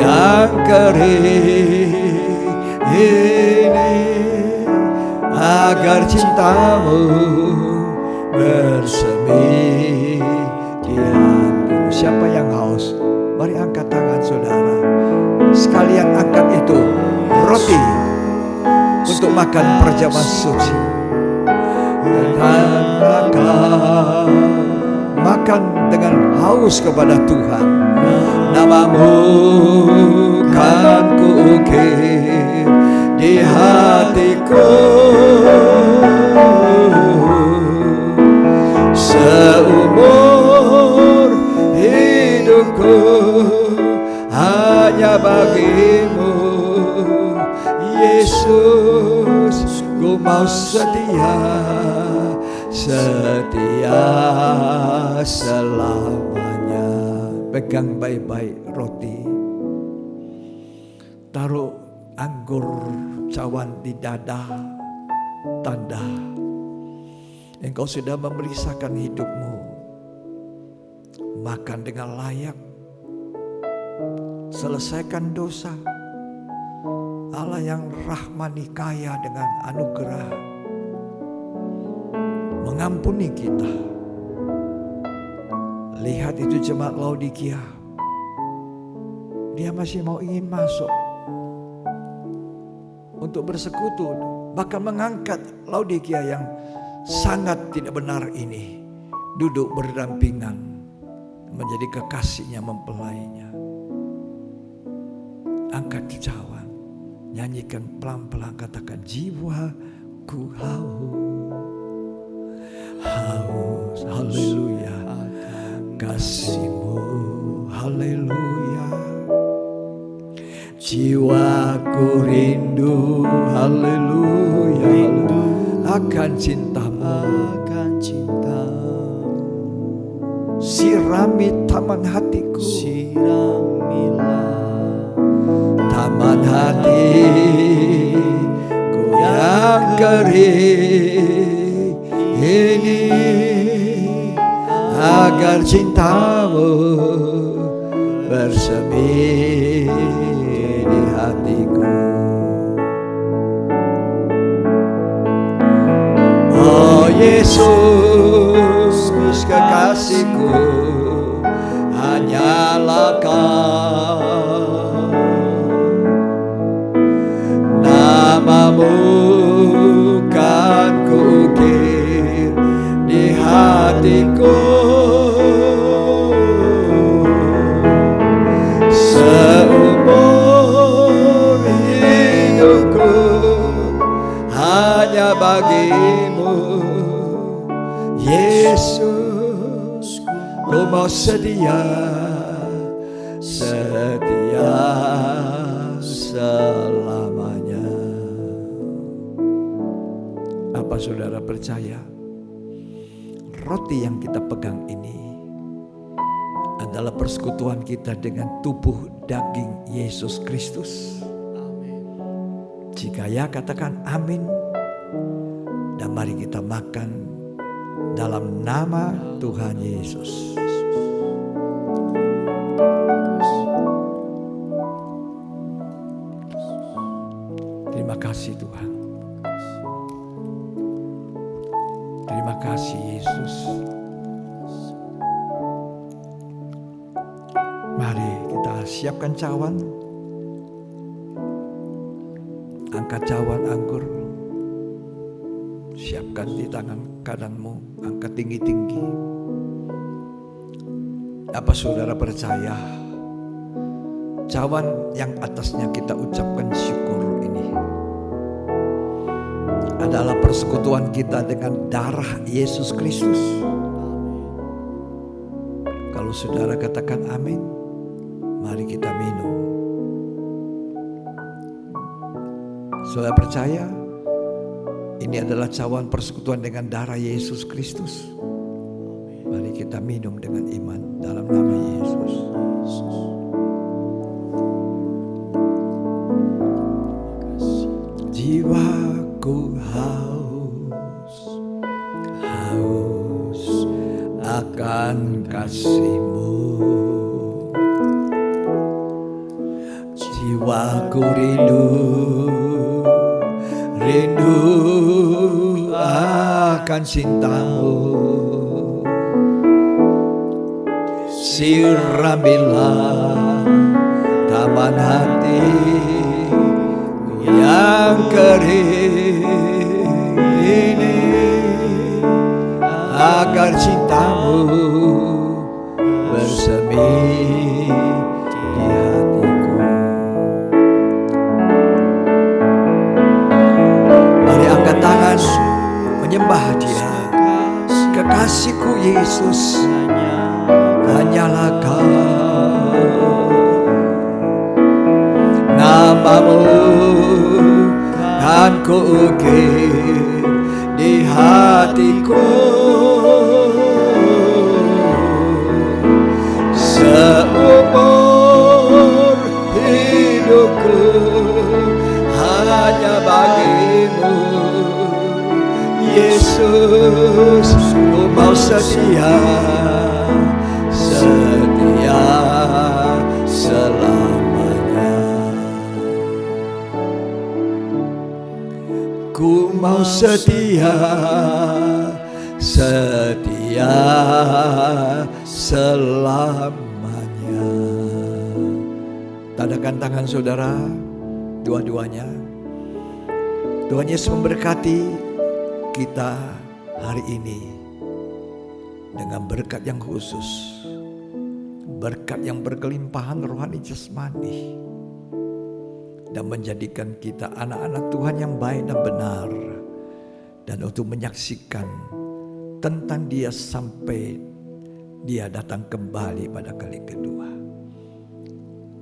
yang kering ini, agar cintamu bersemi di hatiku. Siapa yang haus? Mari angkat tangan saudara. Sekalian angkat itu roti untuk makan perjamuan suci. Dan makan dengan haus kepada Tuhan. Namamu kan kuukir di hatiku, seumur hidupku hanya bagimu, Yesus. Ku mau setia selamanya. Pegang baik-baik roti, taruh anggur cawan di dada, tanda engkau sudah memeriksakan hidupmu. Makan dengan layak, selesaikan dosa. Allah yang rahmani, kaya dengan anugerah, mengampuni kita. Lihat itu jemaat Laodikia, dia masih mau ingin masuk untuk bersekutu, bahkan mengangkat Laodikia yang sangat tidak benar ini duduk berdampingan menjadi kekasihnya, mempelainya. Angkat cawan, nyanyikan pelan-pelan, katakan, jiwaku haus, haleluya, kasih-Mu, haleluya. Jiwaku rindu, haleluya, akan cinta-Mu. Sirami taman hatiku, siramilah taman hatiku yang kering ini, agar cinta-Mu bersemi di hatiku. Oh Yesus, kekasihku, hanyalah Kau. Namamu kan kuukir di hatiku, seumur hidupku hanya bagimu, Yesus. Ku mau setia selamanya. Apa saudara percaya roti yang kita pegang ini adalah persekutuan kita dengan tubuh daging Yesus Kristus? Jika ya, katakan amin. Dan mari kita makan dalam nama Tuhan Yesus. Terima kasih Tuhan. Terima kasih Yesus. Mari kita siapkan cawan. Angkat cawan anggur. Siapkan di tangan kananmu, angkat tinggi-tinggi. Apa saudara percaya cawan yang atasnya kita ucapkan syukur ini adalah persekutuan kita dengan darah Yesus Kristus? Kalau saudara katakan amin, mari kita minum. Saudara percaya ini adalah cawan persekutuan dengan darah Yesus Kristus? Mari kita minum dengan iman dalam nama Yesus. Jiwaku haus akan kasih-Mu. Jiwaku rindu akan cinta-Mu. Siramilah taman hati yang kering ini, agar cinta-Mu bersemi di hatiku. Mari angkat tangan menyembah Dia. Kekasihku Yesus, hanyalah Kau. Nama-Mu kan kuukir di hatiku. Seumur hidupku hanya bagi-Mu, Yesus. Ku mau setia selamanya. Ku mau setia selamanya. Tadakan tangan saudara dua-duanya. Tuhan Yesus memberkati kita hari ini dengan berkat yang khusus, berkat yang berkelimpahan rohani jasmani, dan menjadikan kita anak-anak Tuhan yang baik dan benar, dan untuk menyaksikan tentang Dia sampai Dia datang kembali pada kali kedua.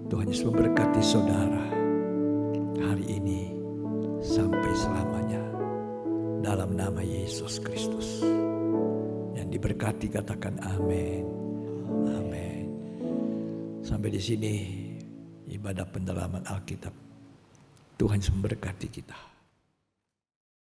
Tuhan Yesus memberkati saudara hari ini sampai selamanya, dalam nama Yesus Kristus. Yang diberkati katakan amin. Amin. Sampai di sini ibadah pendalaman Alkitab. Tuhan memberkati kita.